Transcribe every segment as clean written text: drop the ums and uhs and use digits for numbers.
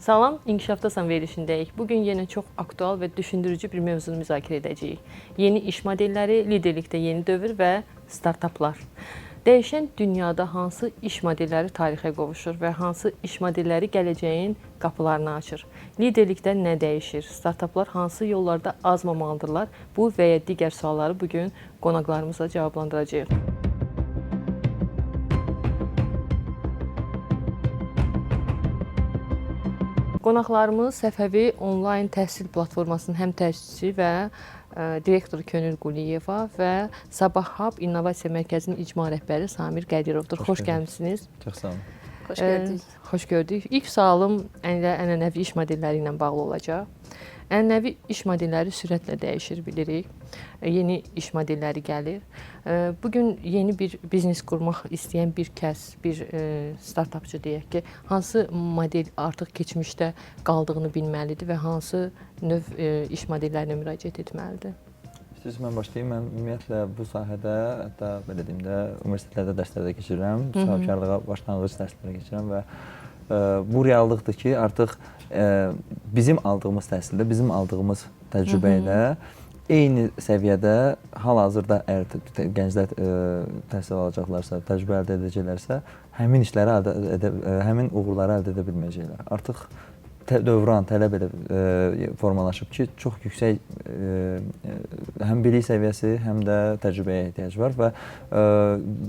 Salam, İnkişafdasan verilişindəyik. Bugün yenə çox aktual və düşündürücü bir mövzunu müzakirə edəcəyik. Yeni iş modelləri, liderlikdə yeni dövr və startaplar. Dəyişən dünyada hansı iş modelləri tarixə qovuşur və hansı iş modelləri gələcəyin qapılarını açır? Liderlikdə nə dəyişir? Startaplar hansı yollarda azmamalıdırlar? Bu və ya digər sualları bugün qonaqlarımızla cavablandıracağıq. Qonaqlarımız Səfəvi onlayn təhsil platformasının həm təşkiçisi və direktoru Könül Quliyeva və Sabah Hub İnnovasiya Mərkəzinin icma rəhbəri Samir Qədirovdur. Xoş gəlmisiniz. Çox sağ olun. Xoş gördük. Xoş gördük. İlk sualım ənənəvi iş modelləri ilə bağlı olacaq. Ənənəvi iş modelləri sürətlə dəyişir, bilirik. Yeni iş modelləri gəlir. Bugün yeni bir biznes qurmaq istəyən bir kəs, bir startapçı deyək ki, hansı model artıq keçmişdə qaldığını bilməlidir və hansı növ iş modellərinə müraciət etməlidir? İstəyirsiniz mən başlayayım. Mən ümumiyyətlə bu sahədə, hətta belə deyim də, universitetlərdə dərslər də keçirirəm, sahibkarlığa başlanğıc dərsləri keçirirəm və bu reallıqdır ki, artıq bizim aldığımız təhsildə, bizim aldığımız təcrübə ilə eyni səviyyədə hal-hazırda əgər gənclər təhsil alacaqlarsa, təcrübə əldə edəcəklərsə, həmin işləri həmin uğurları əldə edə bilməyəcəklər. Artıq dövran, tələb elə formalaşıb ki, çox yüksək həm bilik səviyyəsi, həm də təcrübəyə ehtiyac var və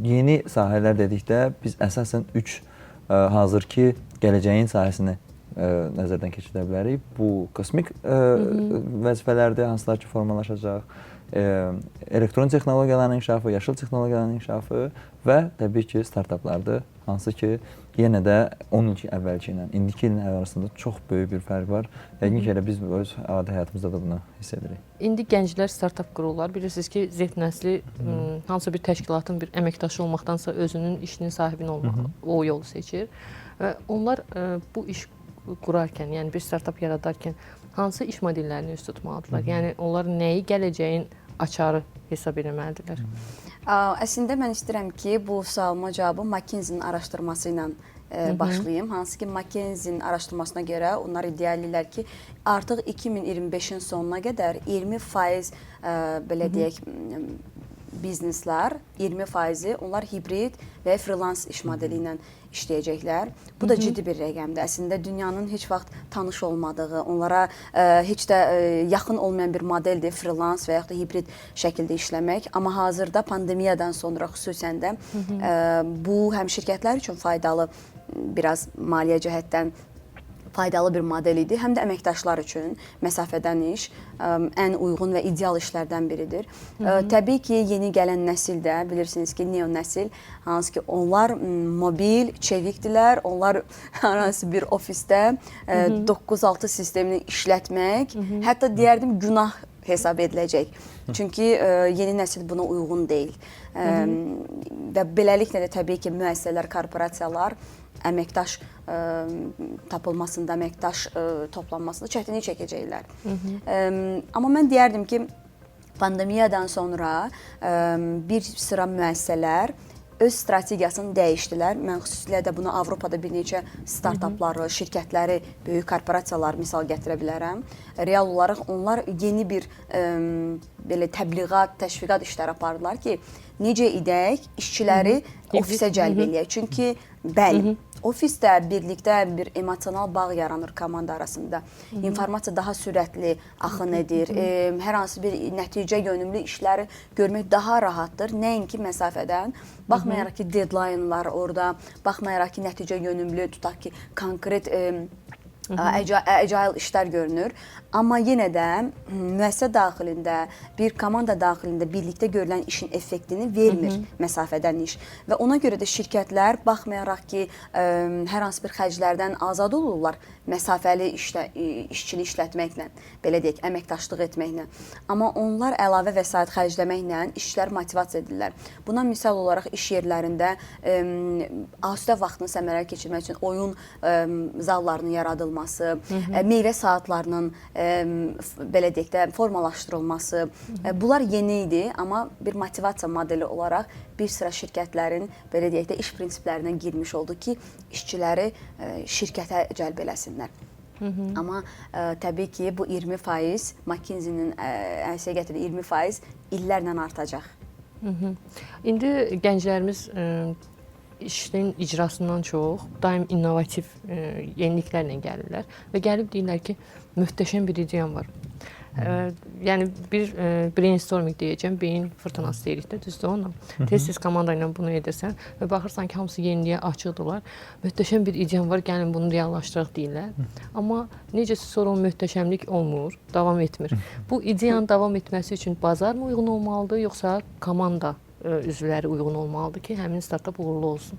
yeni sahələr dedikdə biz əsasən 3 hazırki gələcəyin sahəsini nəzərdən keçirə bilərik. Bu kosmik vəzifələrdir, hansılar ki formalaşacaq, elektron texnologiyaların inkişafı, yaşıl texnologiyaların inkişafı və təbii ki startaplardır, hansı ki yenə də 10 il əvvəlki ilə, indiki ilin arasında çox böyük bir fərq var. Yəqin ki, elə biz öz adi həyatımızda da bunu hiss edirik. İndi gənclər startap qururlar. Bilirsiniz ki, Z nəsli hansı bir təşkilatın bir əməkdaşı olmaqdansa özünün işinin sahibini olmaq, o yolu seçir. Və onlar bu iş qurarkən, yəni bir startap yaradarkən hansı iş modellərini üst tutmalıdırlar? Yəni onlar nəyi gələcəyin açarı hesab etməlidirlər? Əslində mən istəyirəm ki, bu sualıma cavabı McKinsey-nin araşdırması ilə başlayayım. Hansı ki, McKinsey-nin araşdırmasına görə onlar iddia edirlər ki, artıq 2025-in sonuna qədər 20% belə deyək, bizneslər 20%-i onlar hibrid və freelance iş modeli ilə işləyəcəklər. Bu da ciddi bir rəqəmdir. Əslində dünyanın heç vaxt tanış olmadığı, onlara heç də yaxın olmayan bir modeldir freelance və yaxud da hibrid şəkildə işləmək. Amma hazırda pandemiyadan sonra xüsusən də bu həm şirkətlər üçün faydalı, biraz maliyyə cəhətdən faydalı bir model idi, həm də əməkdaşlar üçün məsafədən iş ən uyğun və ideal işlərdən biridir. Təbii ki, yeni gələn nəsil də, bilirsiniz ki, neo nəsil, hansı ki, onlar mobil, çevikdirlər, onlar hansı bir ofisdə 9-6 sistemini işlətmək, hətta deyərdim günah hesab ediləcək. Çünki yeni nəsil buna uyğun deyil. Və beləliklə də təbii ki, müəssisələr, korporasiyalar əməkdaş tapılmasında, əməkdaş toplanmasında çətinlik çəkəcəklər. Amma mən deyərdim ki, pandemiyadan sonra bir sıra müəssisələr öz strategiyasını dəyişdilər. Mən xüsusilə də bunu Avropada bir neçə startapları, şirkətləri, böyük korporasiyalar misal gətirə bilərəm. Real olaraq onlar yeni bir belə təbliğat, təşviqat işləri apardılar ki, necə edək işçiləri ofisə cəlb eləyək. Çünki bəli, ofisdə birlikdə bir emosional bağ yaranır komanda arasında. İnformasiya daha sürətli axın edir. Hər hansı bir nəticə yönümlü işləri görmək daha rahatdır. Nəinki məsafədən. Baxmayaraq ki, deadline-lar orada, baxmayaraq ki, nəticə yönümlü, tutaq ki, konkret agile işlər görünür. Amma yenə də müəssisə daxilində, bir komanda daxilində birlikdə görülən işin effektini vermir məsafədən iş. Və ona görə də şirkətlər baxmayaraq ki, hər hansı bir xərclərdən azad olurlar məsafəli işçini işlətməklə, belə deyək, əməkdaşlıq etməklə. Amma onlar əlavə vəsait xərcləməklə işçilər motivasiya edirlər. Buna misal olaraq iş yerlərində asudə vaxtını səmərəli keçirmək üçün oyun zallarının yaradılması, meyvə saatlarının belə deyək də formalaşdırılması, bunlar yeni idi, amma bir motivasiya modeli olaraq bir sıra şirkətlərin belə deyək də iş prinsiplərindən girmiş oldu ki, işçiləri şirkətə cəlb eləsinlər. Amma təbii ki, bu 20% McKinsey-nin ərsəyə gətirdiyi 20% illərlə artacaq. İndi gənclərimiz işin icrasından çox daim innovativ yeniliklərlə gəlirlər və gəlib deyirlər ki, möhtəşəm bir ideyam var. Yəni bir brainstorming deyəcəm, beyin fırtınası deyirik də, düzdür ona. Tez-tez komanda ilə bunu edirsən və baxırsan ki, hamısı yeniliyə açıqdırlar. Möhtəşəm bir ideyam var, gəlin bunu reallaşdıraq deyirlər. Amma necəsə sonra o möhtəşəmlik olmur, davam etmir. Bu ideyanın davam etməsi üçün bazar mı uyğun olmalıdır, yoxsa komanda üzvləri uyğun olmalıdır ki, həmin startap uğurlu olsun?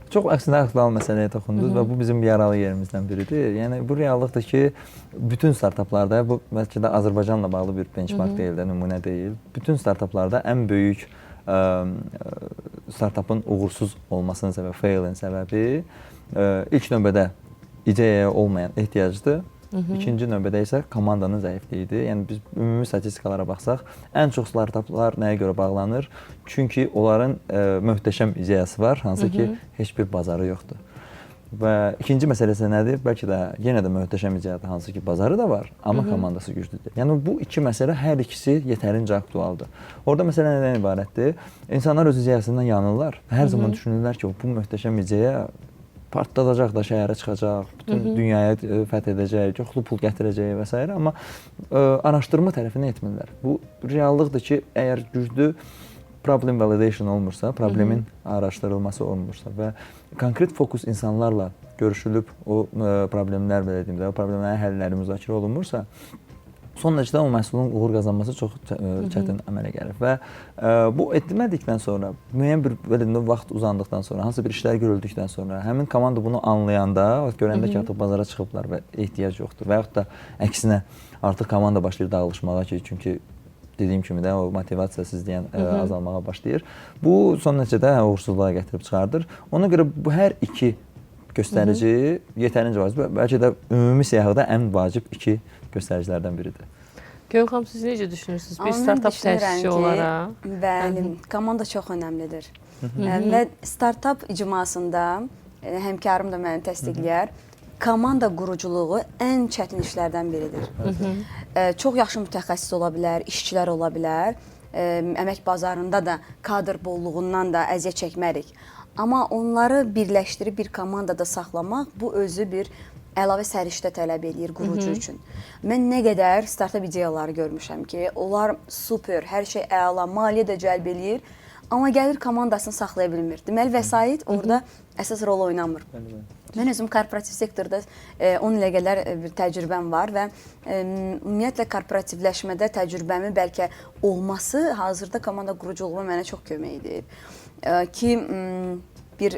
Çox əksinə aktual məsələyə toxundunuz və bu bizim yaralı yerimizdən biridir. Yəni bu reallıqdır ki, bütün startaplarda, bu bəlkə də Azərbaycanla bağlı bir benchmark deyil də, nümunə deyil. Bütün startaplarda ən böyük startapın uğursuz olmasının səbəbi, failin səbəbi ilk növbədə ideyaya olmayan ehtiyacdır. İkinci növbədə isə komandanın zəifliyidir. Yəni biz ümumi statistikalara baxsaq, ən çox startaplar nəyə görə bağlanır? Çünki onların möhtəşəm ideyası var, hansı ki, heç bir bazarı yoxdur. Və ikinci məsələsi nədir? Bəlkə də yenə də möhtəşəm ideyadır, hansı ki, bazarı da var, amma komandası güclüdür. Yəni bu iki məsələ, hər ikisi yetərincə aktualdır. Orada məsələ nədən ibarətdir? İnsanlar öz ideyasından yanırlar. Hər zaman düşünürlər ki, bu möhtəşəm ideya partladacaq da, şəhərə çıxacaq, bütün dünyaya fəth edəcək, çoxlu pul gətirəcək və s. Amma araşdırma tərəfinə etmirlər. Bu reallıqdır ki, əgər güclü problem validation olmursa, problemin araşdırılması olmursa və konkret fokus insanlarla görüşülüb o problemlər, belə deyim də, o problemlərin həlləri müzakirə olunmursa, son nəticədə o məhsulun uğur qazanması çox çətin əmələ gəlir və bu etmədikdən sonra, müəyyən bir belə vaxt uzandıqdan sonra, hansı bir işlər görüldükdən sonra, həmin komanda bunu anlayanda, görəndə ki, artıq bazara çıxıblar və ehtiyac yoxdur və yaxud da əksinə artıq komanda başlayır dağılışmağa ki, çünki dediyim kimi də o motivasiyasızlıq azalmağa başlayır. Bu son nəticədə uğursuzluğa gətirib çıxardır. Ona görə bu hər iki göstərici yetərincə vacib, bəlkə də ümumi siyahıda ən vacib iki göstəricilərdən biridir. Gönül xanım, siz necə düşünürsünüz? Bir startap təşkilatçısı olaraq. Bəli, komanda çox önəmlidir. Və startap icmasında, həmkarım da məni təsdiqləyər, komanda quruculuğu ən çətin işlərdən biridir. Çox yaxşı mütəxəssis ola bilər, işçilər ola bilər, əmək bazarında da kadr bolluğundan da əziyyət çəkmərik. Amma onları birləşdirib bir komandada saxlamaq, bu özü bir əlavə səriştə tələb edir qurucu üçün. Mən nə qədər startap ideyaları görmüşəm ki, onlar super, hər şey əla, maliyyə də cəlb eləyir, amma gəlir komandasını saxlaya bilmir. Deməli, vəsait orada əsas rol oynamır. Mən özüm korporativ sektorda 10 ilə qədər bir təcrübəm var və ümumiyyətlə korporativləşmədə təcrübəmi bəlkə olması hazırda komanda quruculuğuma mənə çox kömək edir. Ki bir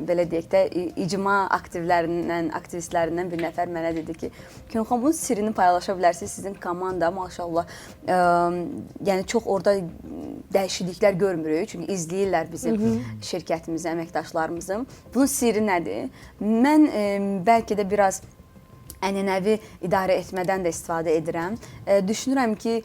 belə deyək də icma aktivistlərindən bir nəfər mənə dedi ki, Könxan, bunun sirrini paylaşa bilərsiniz, sizin komanda maşallah, yəni çox orada dəyişikliklər görmürük, çünki izləyirlər bizim şirkətimizi, əməkdaşlarımızı. Bunun sirri nədir? Mən bəlkə də biraz ənənəvi idarə etmədən də istifadə edirəm. Düşünürəm ki,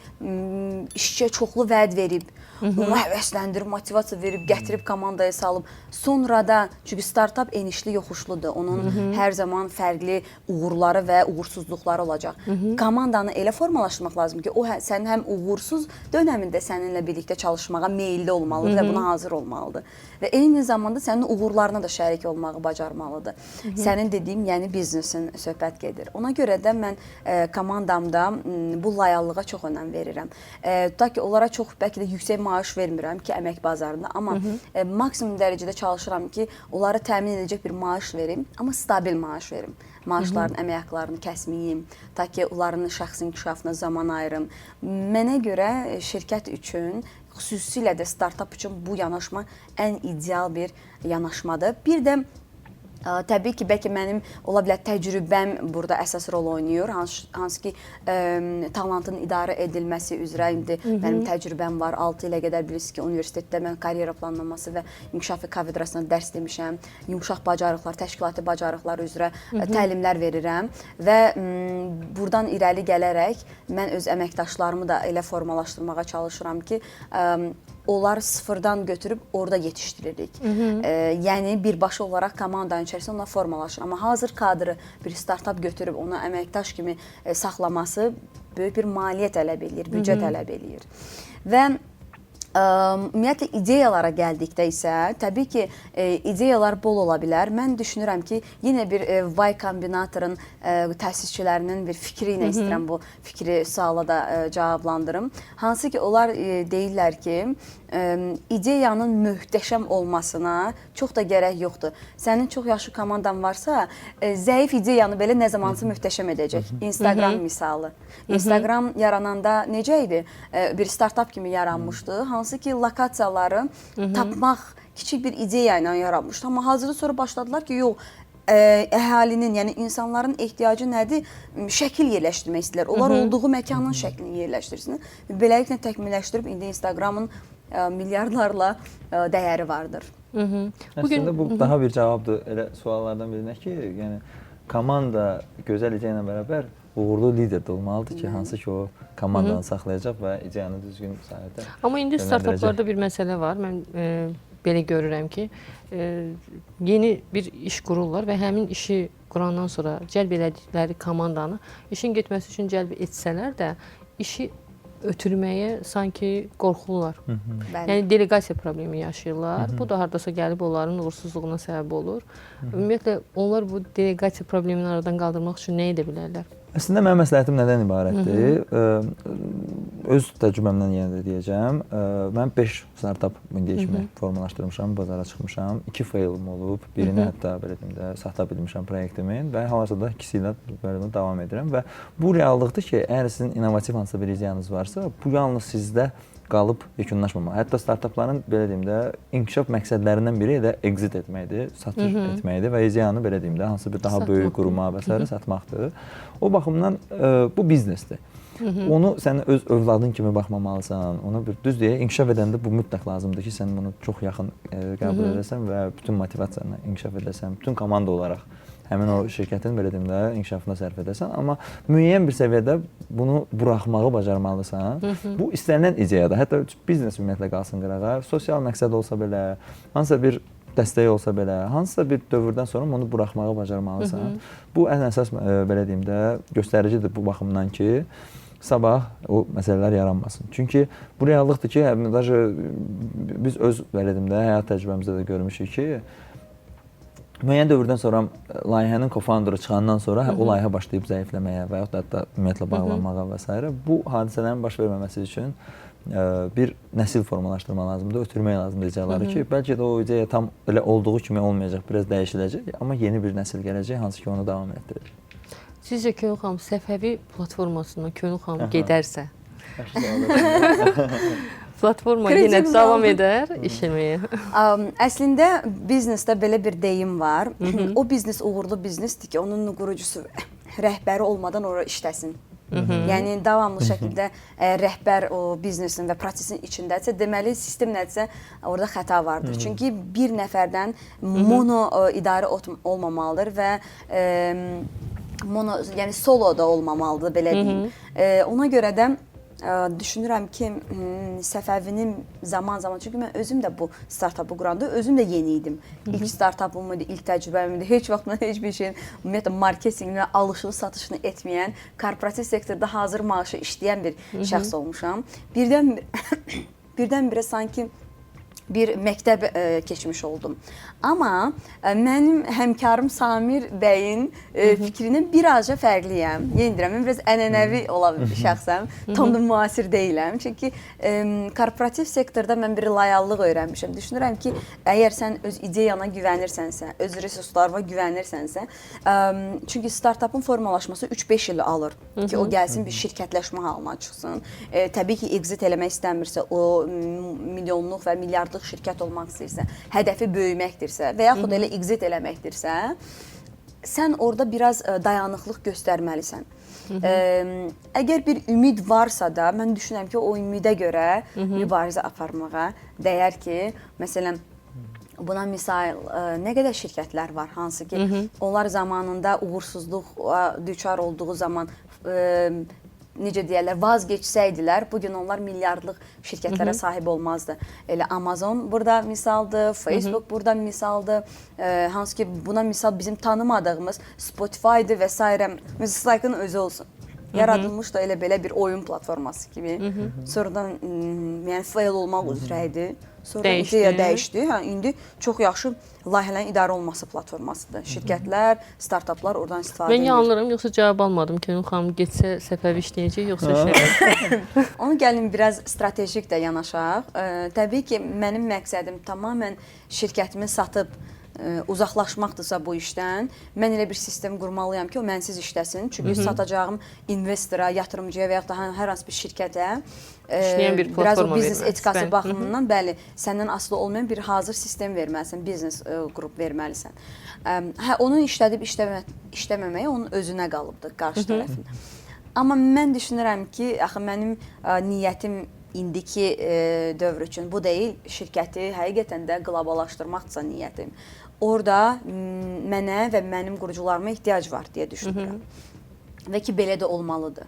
işçiyə çoxlu vəd verib, ona həvəsləndirib, motivasiya verib, gətirib komandaya salıb. Sonra da, çünki startap enişli yoxuşludur. Onun hər zaman fərqli uğurları və uğursuzluqları olacaq. Komandanı elə formalaşdırmaq lazım ki, o sənin həm uğursuz dönəmində səninlə birlikdə çalışmağa meyilli olmalıdır və buna hazır olmalıdır. Və eyni zamanda sənin uğurlarına da şərik olmağı bacarmalıdır. Sənin dediyim, yəni biznesin söhbət gedir. Ona görə də mən komandamda bu layihəliyə çox önəm verirəm. Tutaq ki, onlara çox bəlkə də yüksək maaş vermirəm ki, əmək bazarında, amma maksimum dərəcədə çalışıram ki, onlara təmin edəcək bir maaş verim, amma stabil maaş verim. Maaşların, əmək haqqlarını kəsməyim, ta ki, onların şəxsi inkişafına zaman ayırım. Mənə görə şirkət üçün, xüsusilə də startap üçün bu yanaşma ən ideal bir yanaşmadır. Bir də təbii ki, bəlkə mənim ola bilər təcrübəm burada əsas rol oynayır. Hansı ki, talantın idarə edilməsi üzrə indi mənim təcrübəm var. 6 ilə qədər bilirsiniz ki, universitetdə mən karyera planlaması və inkişafı kafedrasına dərs demişəm. Yumşaq bacarıqlar, təşkilati bacarıqlar üzrə təlimlər verirəm və buradan irəli gələrək mən öz əməkdaşlarımı da elə formalaşdırmağa çalışıram ki, onlar sıfırdan götürüb orada yetişdiririk. Yəni birbaşa olaraq komandanın içərisində ona formalaşır. Amma hazır kadrı bir startap götürüb ona əməkdaş kimi saxlaması böyük bir maliyyə tələb eləyir, büdcə tələb eləyir. Və ümumiyyətlə ideyalara gəldikdə isə təbii ki, ideyalar bol ola bilər. Mən düşünürəm ki, yenə bir Y Kombinatorun təsisçilərinin bir fikri ilə istəyirəm bu fikri suala da cavablandırım. Hansı ki, onlar deyirlər ki, ideyanın möhtəşəm olmasına çox da gərək yoxdur. Sənin çox yaxşı komandan varsa, zəif ideyanı belə nə zamansa möhtəşəm edəcək. Instagram misalı. Instagram yarananda necə idi? Bir startap kimi yaranmışdı. Hansı ki, lokasiyaları tapmaq kiçik bir ideya ilə yaranmışdı. Amma hazırda sonra başladılar ki, yox, əhalinin, yəni insanların ehtiyacı nədir? Şəkil yerləşdirmək istəyirlər. Onlar olduğu məkanın şəklini yerləşdirsin. Beləliklə təkmilləşdirib indi Instagramın milyardlarla dəyəri vardır. Əslində bu daha bir cavabdır elə suallardan birinə ki, yəni komanda gözəl ideya ilə bərabər uğurlu lider də olmalıdır ki, hansı ki o komandanı saxlayacaq və ideyanı düzgün sahədə. Amma indi startaplarda bir məsələ var. Mən belə görürəm ki, yeni bir iş qururlar və həmin işi qurandan sonra cəlb elədikləri komandanı işin getməsi üçün cəlb etsələr də işi ötürməyə sanki qorxurlar. Yəni delegasiya problemi yaşayırlar. Bu da hardasa gəlib onların uğursuzluğuna səbəb olur. Ümumiyyətlə onlar bu delegasiya problemini aradan qaldırmaq üçün nə edə bilərlər? Əslində mənim məsləhətim nədən ibarətdir? Öz təcrübəmdən yenə də deyəcəm. Mən 5 startup indiyə kimi formalaşdırmışam, bazara çıxmışam. 2 failim olub, birini hətta belə deyim də sata bilmişəm proyektimin və hal-hazırda ikisi ilə belə davam edirəm və bu reallıqdır ki, əgər sizin innovativ hansısa bir ideyanız varsa, bu yalnız sizdə qalıb yekunlaşmamalı. Hətta startapların belə deyim də inkişaf məqsədlərindən biri də exit etməkdir, satış etməkdir və ideyanı belə deyim də hansı bir daha böyük quruma və s. satmaqdır. O baxımdan bu biznesdir. Onu sən öz övladın kimi baxmamalısan. Ona bir düz deyə inkişaf edəndə bu mütləq lazımdır ki, sən bunu çox yaxın qəbul edəsən və bütün motivasiyanla inkişaf edəsən, bütün komanda olaraq həmin o şirkətin belə deyim də inkişafına sərf edəsən, amma müəyyən bir səviyyədə bunu buraxmağı bacarmalısan. Bu istənilən ideyadır. Hətta biznes ümumiyyətlə qalsın qırağa, sosial məqsəd olsa belə, hansısa bir dəstək olsa belə, hansısa bir dövrdən sonra onu buraxmağı bacarmalısan. Bu ən əsas belə deyim də göstəricidir bu baxımdan ki, sabah o məsələlər yaranmasın. Çünki bu reallıqdır ki, biz öz belə deyim də həyat təcrübəmizdə də görmüşük ki, müəyyən dövrdən sonra layihənin co-founderı çıxandan sonra o layihə başlayıb zəifləməyə və yaxud da ümumiyyətlə bağlanmağa və s. Bu hadisələrin baş verməməsi üçün bir nəsil formalaşdırma lazımdır, ötürmək lazımdır ideyaları ki, bəlkə də o ideya tam elə olduğu kimi olmayacaq, biraz dəyişiləcək, amma yeni bir nəsil gələcək, hansı ki onu davam etdirir. Sizcə Könül xanım Səfəvi platformasına Könül xanım gedərsə, platforma yenə davam edər işləməyə? Əslində biznesdə belə bir deyim var. O biznes uğurlu biznesdir ki, onun qurucusu rəhbəri olmadan ora işləsin. Yəni davamlı şəkildə rəhbər o biznesin və prosesin içindədirsə, deməli sistem nədirsə orada xəta vardır. Çünki bir nəfərdən mono idarə olmamalıdır və mono, yəni solo da olmamalıdır belə deyim. Ona görə də düşünürəm ki, Səfəvinin zaman-zaman, çünki mən özüm də bu startupı quranda özüm də yeni idim. İlk startupım idi, ilk təcrübəm idi. Heç vaxt mən heç bir şeyin ümumiyyətlə marketinqlə alışılı satışını etməyən, korporativ sektorda hazır maaşı işləyən bir şəxs olmuşam. Birdən-birə sanki bir məktəb keçmiş oldum. Amma mənim həmkarım Samir bəyin fikrindən birazca fərqliyəm. Yenə deyirəm, mən biraz ənənəvi olan şəxsəm, tam da müasir deyiləm. Çünki korporativ sektorda mən bir layallıq öyrənmişəm. Düşünürəm ki, əgər sən öz ideyana güvənirsənsə, öz resurslarına güvənirsənsə, çünki startupın formalaşması 3-5 il alır ki, o gəlsin bir şirkətləşmə halına çıxsın. Təbii ki, exit eləmək istəmirsə, o milyonluq və milyardlıq şirkət olmaq istəyirsə, hədəfi böyüməkdirsə və yaxud elə exit eləməkdirsə, sən orada biraz dayanıqlıq göstərməlisən. Əgər bir ümid varsa da, mən düşünürəm ki, o ümidə görə mübarizə aparmağa dəyər ki, məsələn, buna misal nə qədər şirkətlər var, hansı ki, onlar zamanında uğursuzluq düçar olduğu zaman necə deyərlər, vazgeçsəydilər, bugün onlar milyardlıq şirkətlərə sahib olmazdı. Elə Amazon burada misaldır, Facebook burada misaldır. Hansı ki, buna misal bizim tanımadığımız Spotify-dır və s. Music-ın özü olsun. Yaradılmış da elə belə bir oyun platforması kimi. Sonradan yəni fail olmaq üzrə idi. Sonra ideya dəyişdi. İndi çox yaxşı layihələrin idarə olunması platformasıdır. Şirkətlər, startaplar oradan istifadə edir. Mən yanılırım, yoxsa cavab almadım ki, xanım getsə Səfəvi işləyəcək, yoxsa şey. Onu gəlin biraz strategik də yanaşaq. Təbii ki, mənim məqsədim tamamilə şirkətimi satıb uzaqlaşmaqdırsa bu işdən, mən elə bir sistem qurmalıyam ki, o mənsiz işləsin. Çünki satacağım investora, yatırımcıya və yaxud da hər hansı bir şirkətə İşləyən bir biraz o platforma biznes verməlisən. etikası baxımından, bəli, səndən asılı olmayan bir hazır sistem verməlisən, biznes qrup verməlisən. Onun işlədib işləməməyə onun özünə qalıbdır, qarşı tərəfin. Amma mən düşünürəm ki, axı mənim niyyətim indiki dövr üçün bu deyil, şirkəti həqiqətən də qloballaşdırmaqdırsa niyyətim. Orada mənə və mənim qurucularıma ehtiyac var deyə düşünürəm. Və ki, belə də olmalıdır.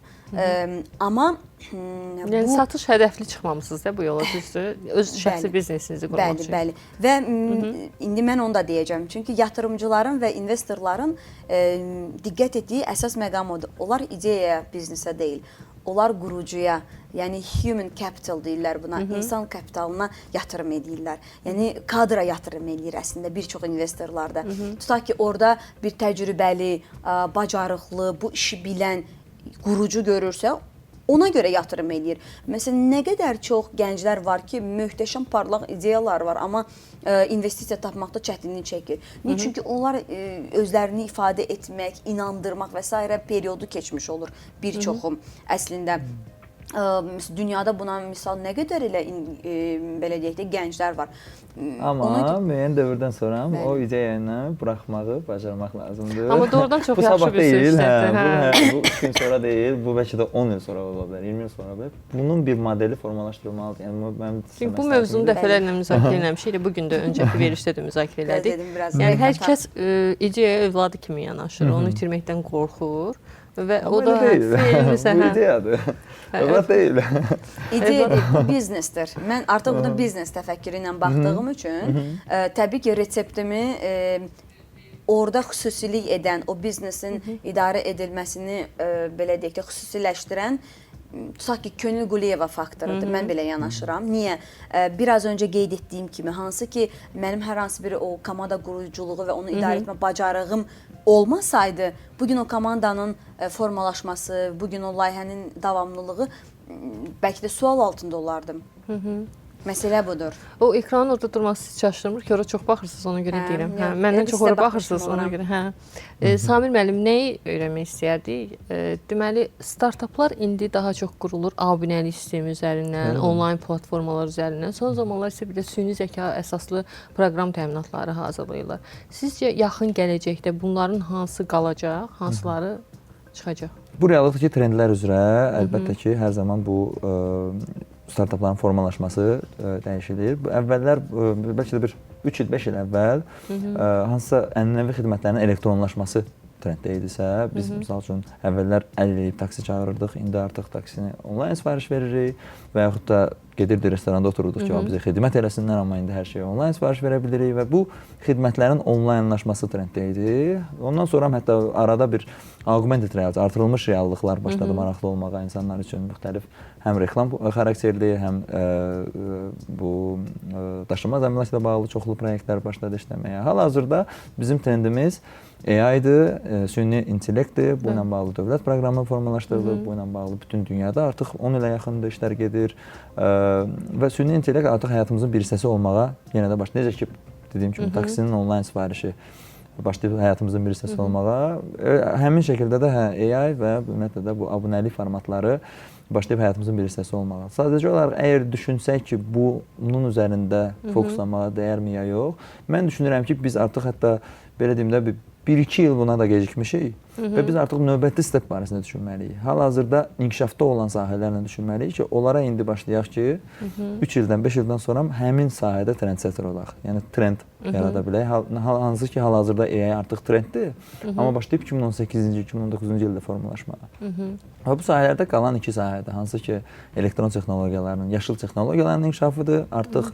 Amma Yəni satış hədəfli çıxmamısınız da bu yola, düzdür? Öz şəxsi biznesinizi qurmaq üçün. Bəli. Və indi mən onu da deyəcəm. Çünki yatırımcıların və investorların diqqət etdiyi əsas məqam odur. Onlar ideyaya, biznesə deyil. Onlar qurucuya, yəni human capital deyirlər buna, insan kapitalına yatırım edirlər. Yəni kadra yatırım edir əslində bir çox investorlarda. Tutaq ki, orada bir təcrübəli, bacarıqlı, bu işi bilən qurucu görürsə, ona görə yatırım edir. Məsələn, nə qədər çox gənclər var ki, möhtəşəm parlaq ideyalar var, amma investisiya tapmaqda çətinlik çəkir. Niyə? Çünki onlar özlərini ifadə etmək, inandırmaq və s. periodu keçmiş olur bir çoxum əslində. Dünyada buna misal nə qədər elə belə deyək də gənclər var. Amma müəyyən dövrdən sonra o ideya ilə buraxmağı bacarmaq lazımdır. Amma doğrudan çox yaxşı bir sözsüzdür. Bu 3 gün sonra deyil, bu bəlkə də 10 il sonra ola bilər, 20 il sonra ola bilər. Bunun bir modeli formalaşdırılmalıdır. Yəni mən çünki bu mövzunu dəfələrlə müzakirə eləmişik, bu gün də öncəki verilişdə də müzakirə elədik. Yəni hər kəs ideyaya övladı kimi yanaşır, onu itirməkdən qorxur. Və o da bu ideyadır. Övlad deyil. İdeya deyil, bu biznesdir. Mən artıq buna biznes təfəkkürü ilə baxdığım üçün təbii ki, reseptimi orada xüsusilik edən, o biznesin idarə edilməsini belə deyək ki, xüsusiləşdirən tutaq ki, Könül Quliyeva faktorudur. Mən belə yanaşıram. Niyə? Biraz öncə qeyd etdiyim kimi, hansı ki, mənim hər hansı bir o komanda quruculuğu və onu idarə etmə bacarığım olmasaydı, bugün o komandanın formalaşması, bugün o layihənin davamlılığı bəlkə də sual altında olardım. Məsələ budur. O ekranın orada durması sizi çaşdırmır ki, orada çox baxırsınız, ona görə deyirəm. Məndən çox orada baxırsınız, ona görə. Samir müəllim, nəyi öyrənmək istəyərdik? Deməli, startaplar indi daha çox qurulur abunəlik sistemi üzərindən, onlayn platformalar üzərindən. Son zamanlar isə bir də süni zəka əsaslı proqram təminatları hazırlayırlar. Sizcə yaxın gələcəkdə bunların hansı qalacaq, hansıları çıxacaq? Bu realitetdəki trendlər üzrə əlbəttə ki, hər zaman bu startapların formalaşması dəyişilir. Əvvəllər, bəlkə də bir 3 il, 5 il əvvəl hansısa ənənəvi xidmətlərin elektronlaşması trenddə idisə, biz misal üçün əvvəllər əl eləyib taksi çağırırdıq, indi artıq taksini onlayn sifariş veririk və yaxud da gedirdik restoranda otururduq ki, bizə xidmət eləsinlər, amma indi hər şeyi onlayn sifariş verə bilirik və bu xidmətlərin onlaynlaşması trenddə idi. Ondan sonra hətta arada bir augmented reality, artırılmış reallıqlar başladı maraqlı olmağa insanlar üçün müxtəlif həm reklam xarakterli, həm bu daşınmaz əmlakla ilə bağlı çoxlu proyektlər başladı işləməyə. Hal-hazırda bizim trendimiz AI-dır, süni intellektdir, bu ilə bağlı dövlət proqramı formalaşdırılıb, bu ilə bağlı bütün dünyada artıq 10 ilə yaxındır işlər gedir və süni intellekt artıq həyatımızın bir hissəsi olmağa yenə də başlayır. Necə ki, dediyim kimi, taksinin onlayn sifarişi başlayıb həyatımızın bir hissəsi olmağa, həmin şəkildə də AI və ümumiyyətlə də bu abunəlik formatları başlayıb həyatımızın bir hissəsi olmağa. Sadəcə olaraq əgər düşünsək ki, bunun üzərində fokuslamağa dəyərmi ya yox, mən düşünürəm ki, biz artıq hətta belə deyim də 1-2 il buna da gecikmişik və biz artıq növbəti step barəsində düşünməliyik. Hal-hazırda inkişafda olan sahələrlə düşünməliyik ki, onlara indi başlayaq ki, 3 ildən, 5 ildən sonra həmin sahədə trendsetter olaq. Yəni trend yarada bilək. Hansı ki, hal-hazırda AI artıq trenddir, amma başlayıb 2018-ci, 2019-cu ildə formalaşmağa. Və bu sahələrdə qalan 2 sahədir. Hansı ki, elektron texnologiyaların, yaşıl texnologiyaların inkişafıdır. Artıq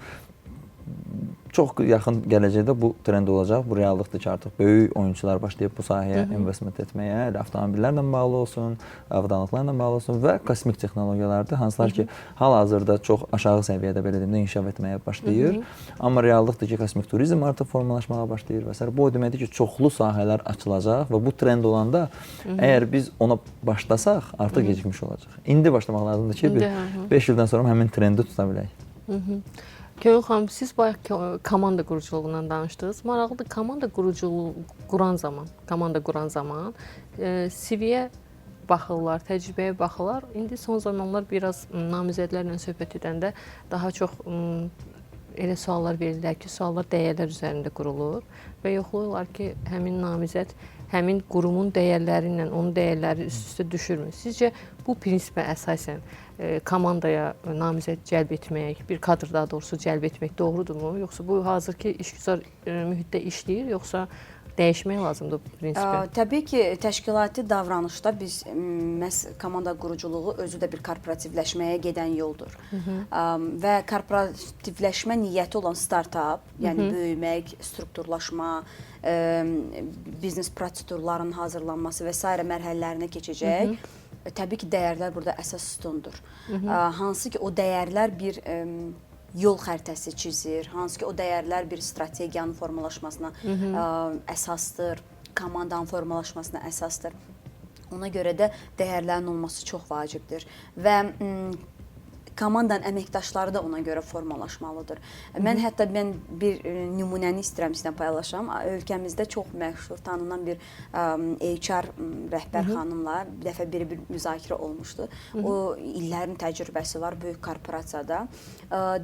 çox yaxın gələcəkdə bu trend olacaq. Bu reallıqdır ki, artıq böyük oyunçular başlayıb bu sahəyə investment etməyə, elə avtomobillərlə bağlı olsun, avadanlıqlarla bağlı olsun və kosmik texnologiyalardır, hansılar ki, hal-hazırda çox aşağı səviyyədə belə deyim də inkişaf etməyə başlayır. Amma reallıqdır ki, kosmik turizm artıq formalaşmağa başlayır və s. Bu o deməkdir ki, çoxlu sahələr açılacaq və bu trend olanda əgər biz ona başlasaq, artıq gecikmiş olacaq. İndi başlamaq lazımdır ki, 5 ildən sonra həmin trendi tuta bilək. Könül xanım, siz bayaq komanda quruculuğundan danışdınız. Maraqlıdır, komanda quran zaman CV-yə baxırlar, təcrübəyə baxırlar. İndi son zamanlar biraz namizədlərlə söhbət edəndə daha çox elə suallar verirlər ki, suallar dəyərlər üzərində qurulur və yoxlayırlar ki, həmin namizəd həmin qurumun dəyərləri ilə onun dəyərləri üst-üstə düşürmü? Sizcə bu prinsipə əsasən komandaya namizəd cəlb etmək, bir kadr daha doğrusu cəlb etmək doğrudurmu? Yoxsa bu hazırki işgüzar mühitdə işləyir, yoxsa dəyişmək lazımdır bu prinsipi? Təbii ki, təşkilati davranışda biz məhz komanda quruculuğu özü də bir korporativləşməyə gedən yoldur. Və korporativləşmə niyyəti olan startup, yəni böyümək, strukturlaşma, biznes prosedurlarının hazırlanması və s. mərhələlərinə keçəcək. Təbii ki, dəyərlər burada əsas sütundur. Hansı ki, o dəyərlər bir yol xəritəsi çizir, hansı ki, o dəyərlər bir strategiyanın formalaşmasına əsasdır, komandanın formalaşmasına əsasdır. Ona görə də dəyərlərin olması çox vacibdir və komandanın əməkdaşları da ona görə formalaşmalıdır. Mən bir nümunəni istəyirəm sizlə paylaşam. Ölkəmizdə çox məşhur, tanınan bir HR rəhbər xanımla bir dəfə bir müzakirə olmuşdu. O illərin təcrübəsi var böyük korporasiyada.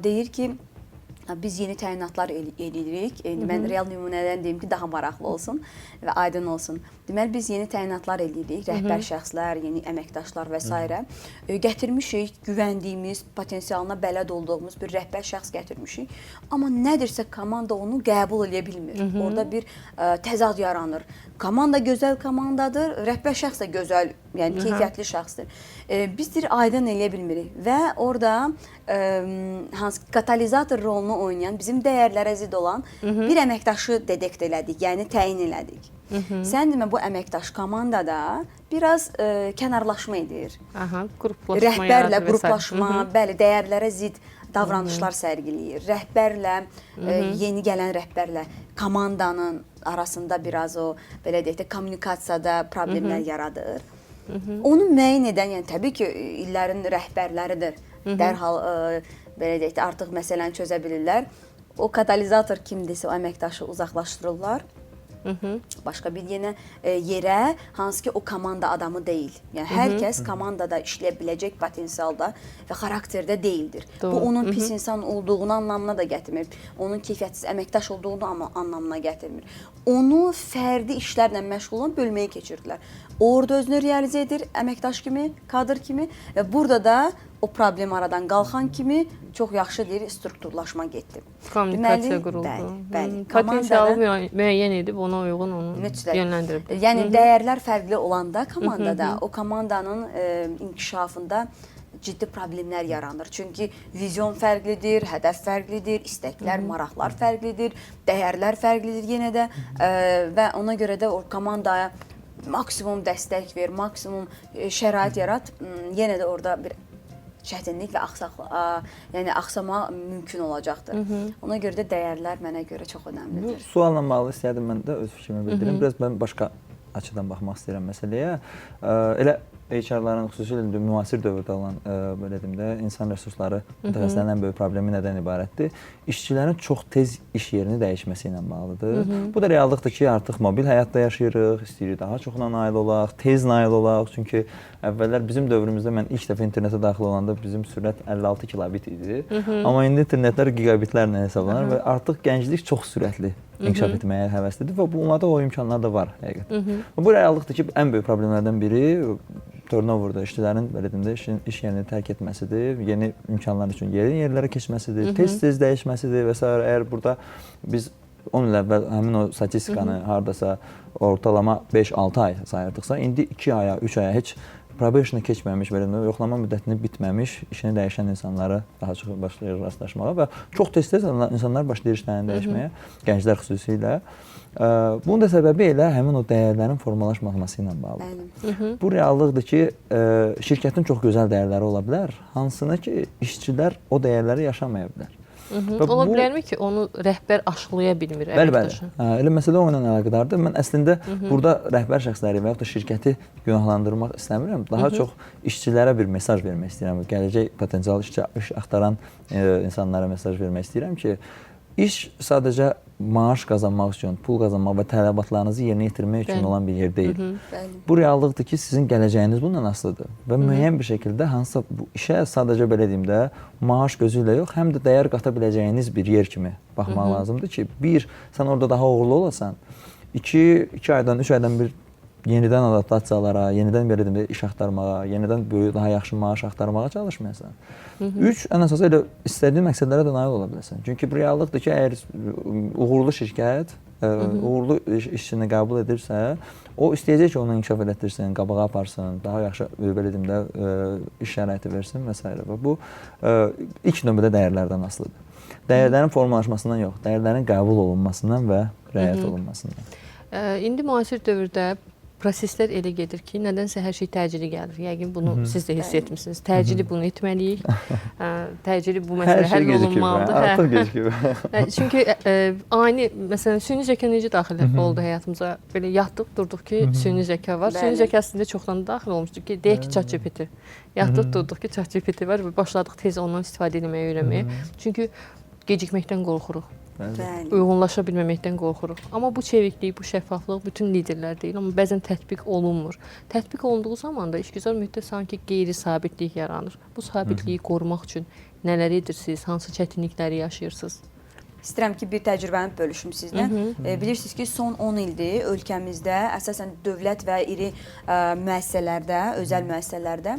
Deyir ki, biz yeni təyinatlar edirik. Mən real nümunədən deyim ki, daha maraqlı olsun və aydın olsun. Deməli, biz yeni təyinatlar edirik, rəhbər şəxslər, yeni əməkdaşlar və s. Gətirmişik, güvəndiyimiz, potensialına bələd olduğumuz bir rəhbər şəxs gətirmişik. Amma nədirsə komanda onu qəbul edə bilmir. Orada bir təzad yaranır. Komanda gözəl komandadır, rəhbər şəxs də gözəl, yəni keyfiyyətli şəxsdir. Biz aydın eləyə bilmirik və orada hansı katalizator rolunu oynayan, bizim dəyərlərə zidd olan bir əməkdaşı dedekt elədik, yəni təyin elədik. Sən demə, bu əməkdaş komandada biraz kənarlaşma edir. Rəhbərlə qruplaşma, bəli, dəyərlərə zidd davranışlar sərgiləyir. Rəhbərlə, yeni gələn rəhbərlə komandanın arasında biraz o, belə deyək də, kommunikasiyada problemlər yaradır. Onu müəyyən edən, yəni təbii ki, illərin rəhbərləridir. Dərhal, belə deyək də, artıq məsələni çözə bilirlər. O katalizator kimdirsə, o əməkdaşı uzaqlaşdırırlar. Başqa bir yenə yerə, hansı ki, o komanda adamı deyil. Yəni, hər kəs komandada işləyə biləcək potensialda və xarakterdə deyildir. Bu, onun pis insan olduğunu anlamına da gətirmir. Onun keyfiyyətsiz əməkdaş olduğunu anlamına gətirmir. Onu fərdi işlərlə məşğul olan bölməyə keçirdilər. Orada özünü realizə edir, əməkdaş kimi, kadr kimi və burada da o problem aradan qalxan kimi çox yaxşı deyir, strukturlaşma getdi. Kommunikasiya quruldu. Bəli. Potensialı müəyyən edib, ona uyğun onu yönləndirib. Yəni, dəyərlər fərqli olanda komandada, o komandanın inkişafında ciddi problemlər yaranır. Çünki vizyon fərqlidir, hədəf fərqlidir, istəklər, maraqlar fərqlidir, dəyərlər fərqlidir yenə də və ona görə də o komandaya maksimum dəstək ver, maksimum şərait yarat, yenə də orada bir çətinlik və yəni axsama mümkün olacaqdır. Ona görə də dəyərlər mənə görə çox önəmlidir. Bu sualla bağlı istəyərdim mən də öz fikrimi bildirim. Biraz mən başqa açıdan baxmaq istəyirəm məsələyə. Elə HR-ların xüsusilə müasir dövrdə olan belə deyim də insan resursları mütəxəssislərinin ən böyük problemi nədən ibarətdir? İşçilərin çox tez iş yerini dəyişməsi ilə bağlıdır. Bu da reallıqdır ki, artıq mobil həyatda yaşayırıq, istəyirik daha çoxuna nail olaq, tez nail olaq. Çünki əvvəllər bizim dövrümüzdə mən ilk dəfə internetə daxil olanda bizim sürət 56 kilobit idi. Amma indi internetlər gigabitlərlə hesablanır və artıq gənclik çox sürətli inkişaf etməyə həvəslidir və bunlarda o imkanlar da var həqiqətən. Bu reallıqdır ki, ən böyük problemlərdən biri turnoverda işçilərin belə deyim də iş yerini tərk etməsidir, yeni imkanlar üçün yeni yerlərə keçməsidir, tez-tez dəyişməsidir və s. Əgər burada biz 10 il əvvəl həmin o statistikanı hardasa ortalama 5-6 ay sayırdıqsa, indi 2 aya, 3 aya heç probationa keçməmiş, belə yoxlama müddətini bitməmiş işini dəyişən insanlara daha çox başlayır rastlaşmağa və çox tez-tez insanlar başlayır işlərini dəyişməyə, gənclər xüsusilə. Bunun da səbəbi elə həmin o dəyərlərin formalaşması ilə bağlıdır. Bu reallıqdır ki, şirkətin çox gözəl dəyərləri ola bilər, hansına ki, işçilər o dəyərləri yaşamaya bilər. Ola bilərmi ki, onu rəhbər aşılaya bilmir əməkdaşın? Bəli. Elə məsələ o ilə əlaqədardır. Mən əslində burada rəhbər şəxsləri və yaxud da şirkəti günahlandırmaq istəmirəm. Daha çox işçilərə bir mesaj vermək istəyirəm. Gələcək potensial iş axtaran insanlara mesaj vermək istəyirəm ki, iş sadəcə maaş qazanmaq üçün, pul qazanmaq və tələbatlarınızı yerinə yetirmək üçün olan bir yer deyil. Bu reallıqdır ki, sizin gələcəyiniz bundan asılıdır və müəyyən bir şəkildə hansısa bu işə sadəcə belə deyim də, maaş gözü ilə yox, həm də dəyər qata biləcəyiniz bir yer kimi baxmaq lazımdır ki, bir, sən orada daha uğurlu olasan, 2 aydan, 3 aydan bir yenidən adaptasiyalara, yenidən belə deyim də iş axtarmağa, yenidən böyük, daha yaxşı maaş axtarmağa çalışmayasan. 3, ən əsası elə istədiyin məqsədlərə də nail ola biləsən. Çünki bu reallıqdır ki, əgər uğurlu şirkət, uğurlu işçini qəbul edirsə, o istəyəcək ki, onu inkişaf elətdirsin, qabağa aparsın, daha yaxşı belə deyim də iş şəraiti versin və s. Və bu ilk növbədə dəyərlərdən asılıdır. Dəyərlərin formalaşmasından yox, dəyərlərin qəbul olunmasından və riayət olunmasından. İndi müasir dövrdə proseslər elə gedir ki, nədənsə hər şey təcili gəlir. Yəqin bunu siz də hiss etmişsiniz. Təcili bunu etməliyik. Təcili bu məsələ həll olunmalıdır. Artıq gecikir. Çünki ani, məsələn, süni zəka necə daxil oldu həyatımıza? Belə yatdıq, durduq ki, süni zəka var. Süni zəka əslində çoxdan daxil olmuşdur ki, deyək ki, ChatGPT. Yatdıq, durduq ki, ChatGPT var və başladıq tez ondan istifadə etməyə öyrənməyə. Çünki gecikməkdən qorxuruq. Uyğunlaşa bilməməkdən qorxuruq. Amma bu çeviklik, bu şəffaflıq bütün liderlər deyil, amma bəzən tətbiq olunmur. Tətbiq olunduğu zaman da işgüzar mühitdə sanki qeyri-sabitlik yaranır. Bu sabitliyi qorumaq üçün nələr edirsiniz, hansı çətinlikləri yaşayırsınız? İstəyirəm ki, bir təcrübəni bölüşüm sizlə. Bilirsiniz ki, son 10 ildir ölkəmizdə əsasən dövlət və iri müəssisələrdə, özəl müəssisələrdə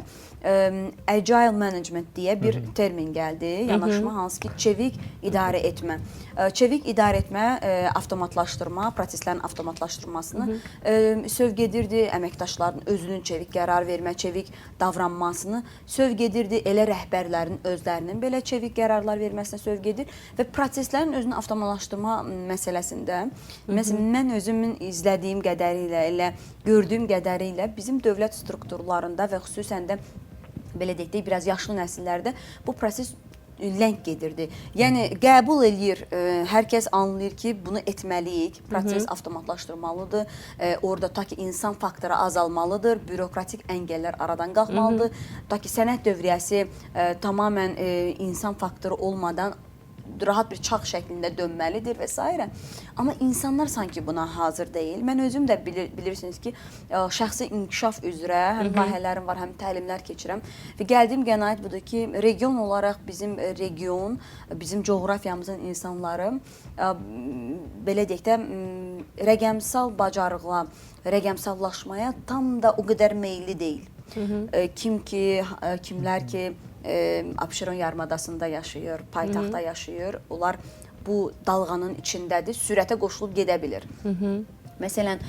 agile management deyə bir termin gəldi. Yanaşma hansı ki, çevik idarə etmə. Çevik idarə etmə avtomatlaşdırma, proseslərin avtomatlaşdırmasını sövq edirdi, əməkdaşların özünün çevik qərar vermə, çevik davranmasını sövq edirdi, elə rəhbərlərin özlərinin belə çevik qərarlar verməsinə sövq edir və proseslərin özünü avtomatlaşdırma məsələsində, məsələn, mən özümün izlədiyim qədərilə, elə gördüyüm qədərilə bizim dövlət strukturlarında və xüsusən də belə deyək də, biraz yaşlı nəsillərdə bu proses ləng gedirdi. Yəni, qəbul eləyir, hər kəs anlayır ki, bunu etməliyik, proses avtomatlaşdırmalıdır, orada ta ki, insan faktoru azalmalıdır, bürokratik əngəllər aradan qalxmalıdır, ta ki, sənət dövriyyəsi tamamən insan faktoru olmadan rahat bir çağ şəklində dönməlidir və s. Amma insanlar sanki buna hazır deyil. Mən özüm də bilirsiniz ki, şəxsi inkişaf üzrə həm layihələrim var, həm təlimlər keçirəm və gəldiyim qənaət budur ki, region olaraq bizim region, bizim coğrafiyamızın insanları belə deyək də, rəqəmsal bacarıqla, rəqəmsallaşmaya tam da o qədər meyilli deyil. Kimlər ki, Abşeron yarımadasında yaşayır, paytaxtda yaşayır, onlar bu dalğanın içindədir, sürətə qoşulub gedə bilir. Məsələn,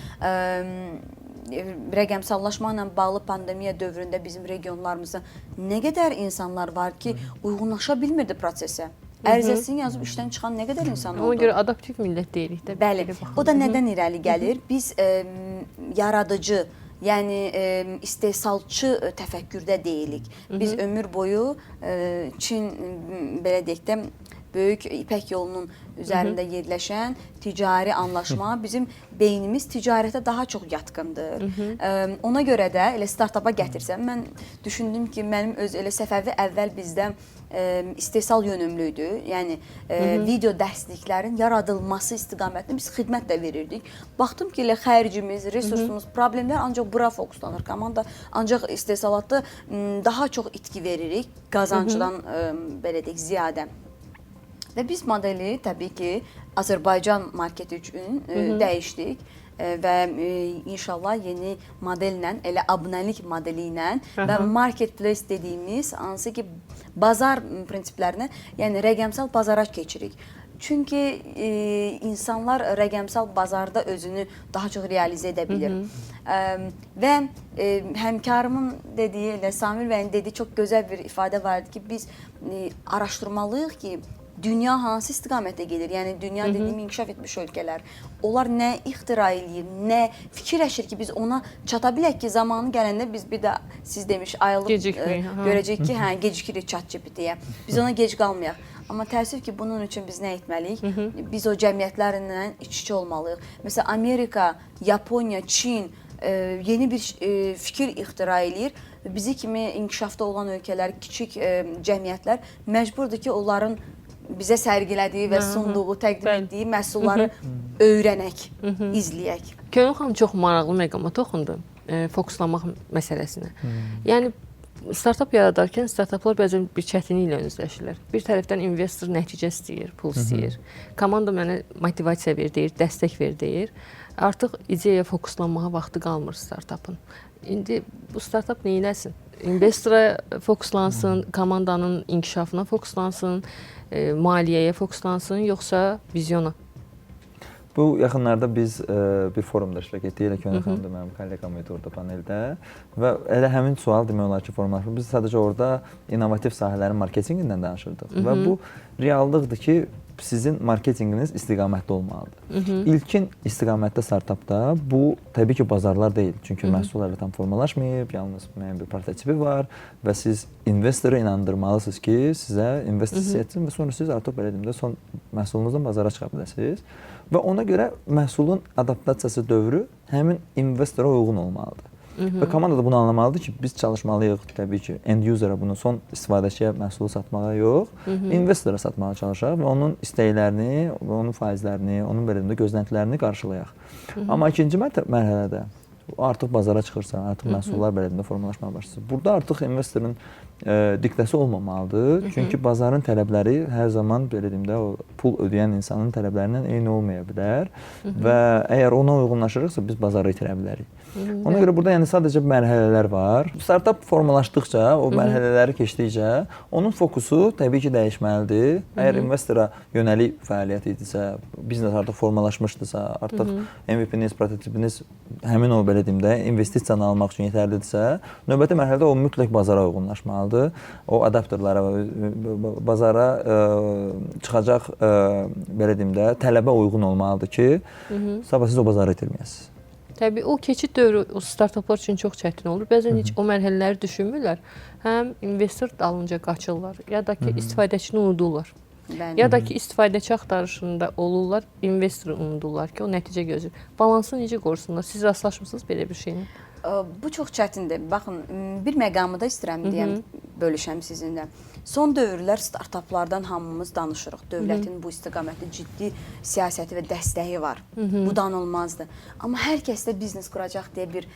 rəqəmsallaşma ilə bağlı pandemiya dövründə bizim regionlarımızda nə qədər insanlar var ki, uyğunlaşa bilmirdi prosesə. Ərizəsini yazıb işdən çıxan nə qədər insan oldu? Ona görə adaptiv millət deyirik də. Bəli, o da nədən irəli gəlir? Biz yaradıcı, yəni istehsalçı təfəkkürdə deyilik. Biz ömür boyu Çin, belə deyək də, böyük İpək yolunun üzərində yerləşən ticari anlaşma bizim beynimiz ticarətə daha çox yatqındır. Ona görə də elə startapa gətirsəm, mən düşündüm ki, mənim öz elə Səfəvi əvvəl bizdə istehsal yönümlü idi. Yəni video dərsliklərin yaradılması istiqamətində biz xidmət də verirdik. Baxdım ki, elə xərcimiz, resursumuz, problemlər ancaq bura fokuslanır. Komanda ancaq istehsalatda daha çox itki veririk, qazancdan belə deyək, ziyadə. Və biz modeli təbii ki, Azərbaycan marketi üçün dəyişdik və inşallah yeni modellə, elə abunəlik modeli ilə və marketplace dediyimiz hansı ki, bazar prinsiplərinə, yəni rəqəmsal bazara keçirik. Çünki insanlar rəqəmsal bazarda özünü daha çox realizə edə bilir. Və həmkarımın dediyi, elə Samir bəyin dediyi çox gözəl bir ifadə var idi ki, biz araşdırmalıyıq ki, dünya hansı istiqamətə gedir? Yəni, dünya dediyim inkişaf etmiş ölkələr. Onlar nə ixtira eləyir, nə fikirləşir ki, biz ona çata bilək ki, zamanı gələndə biz bir də, siz demiş, ayılıb görəcək ki, gecikirik ChatGPT-yə. Biz ona gec qalmayaq. Amma təəssüf ki, bunun üçün biz nə etməliyik? Biz o cəmiyyətlərlə iç-içə olmalıyıq. Məsələn, Amerika, Yaponiya, Çin yeni bir fikir ixtira eləyir. Bizi kimi inkişafda olan ölkələr, kiçik cəmiyyətlər məcburdur ki, onların bizə sərgilədiyi və sunduğu, təqdim etdiyi məhsulları öyrənək, izləyək. Könül xanım çox maraqlı məqama toxundu, fokuslanmaq məsələsinə. Yəni, startap yaradarkən startaplar bəzən bir çətinliklə üzləşirlər. Bir tərəfdən investor nəticə istəyir, pul istəyir. Komanda mənə motivasiya ver deyir, dəstək ver deyir. Artıq ideyaya fokuslanmağa vaxtı qalmır startapın. İndi bu startap nə eləsin? İnvestora fokuslansın, komandanın inkişafına fokuslansın, maliyyəyə fokuslansın, yoxsa vizyona? Bu yaxınlarda biz bir forumda iştirak etdik, elə Könül xanım da mənim kolleqam idi orada paneldə və elə həmin sual demək olar ki, forumlaşır. Biz sadəcə orada innovativ sahələrin marketinqindən danışırdıq və bu reallıqdır ki, sizin marketinqiniz istiqamətli olmalıdır. İlkin istiqamətdə startapda bu təbii ki, bazarlar deyil. Çünki məhsul hələ tam formalaşmayıb, yalnız müəyyən bir prototipi var və siz investoru inandırmalısınız ki, sizə investisiya etsin və sonra siz artıq belə deyim də son məhsulunuzdan bazara çıxa biləsiniz. Və ona görə məhsulun adaptasiyası dövrü həmin investora uyğun olmalıdır. Və komanda da bunu anlamalıdır ki, biz çalışmalıyıq təbii ki, end user'a bunu son istifadəçiyə məhsulu satmağa yox, investora satmağa çalışaq və onun istəklərini, və onun faizlərini, onun belə də gözləntilərini qarşılayaq. Amma ikinci mərhələdə artıq bazara çıxırsa, artıq məhsullar belə də formalaşmağa başlayır. Burada artıq investorun diktəsi olmamalıdır. Çünki bazarın tələbləri hər zaman belə deyim də o pul ödəyən insanın tələblərindən eyni olmaya bilər və əgər ona uyğunlaşırıqsa biz bazarı itirə bilərik. Ona görə burada yəni sadəcə mərhələlər var. Startap formalaşdıqca, o mərhələləri keçdikcə onun fokusu təbii ki, dəyişməlidir. Əgər investora yönəlik fəaliyyət idisə, biznes artıq formalaşmışdısa, artıq MVP-niz, prototipiniz həmin o belə deyim də investisiyanı almaq üçün yetərlidirsə, növbəti mərhələdə o mütləq bazara uyğunlaşmalıdır. O adapterlara, bazara çıxacaq belə deyim də tələbə uyğun olmalıdır ki, sabah siz o bazarı itirməyəsiniz. Təbii, o keçid dövrü o startaplar üçün çox çətin olur. Bəzən heç o mərhələləri düşünmürlər. Həm investor dalınca qaçırlar, ya da ki, istifadəçini unudurlar. Ya da ki, istifadəçi axtarışında olurlar, investoru unudurlar ki, o nəticə gözləyir. Balansı necə qorusunlar? Siz rastlaşmısınız belə bir şeylə? Bu çox çətindir. Baxın, bir məqamı da istəyirəm deyəm, bölüşəm sizinlə. Son dövrlər startaplardan hamımız danışırıq. Dövlətin bu istiqamətdə ciddi siyasəti və dəstəyi var. Bu danılmazdır. Amma hər kəsdə biznes quracaq deyə bir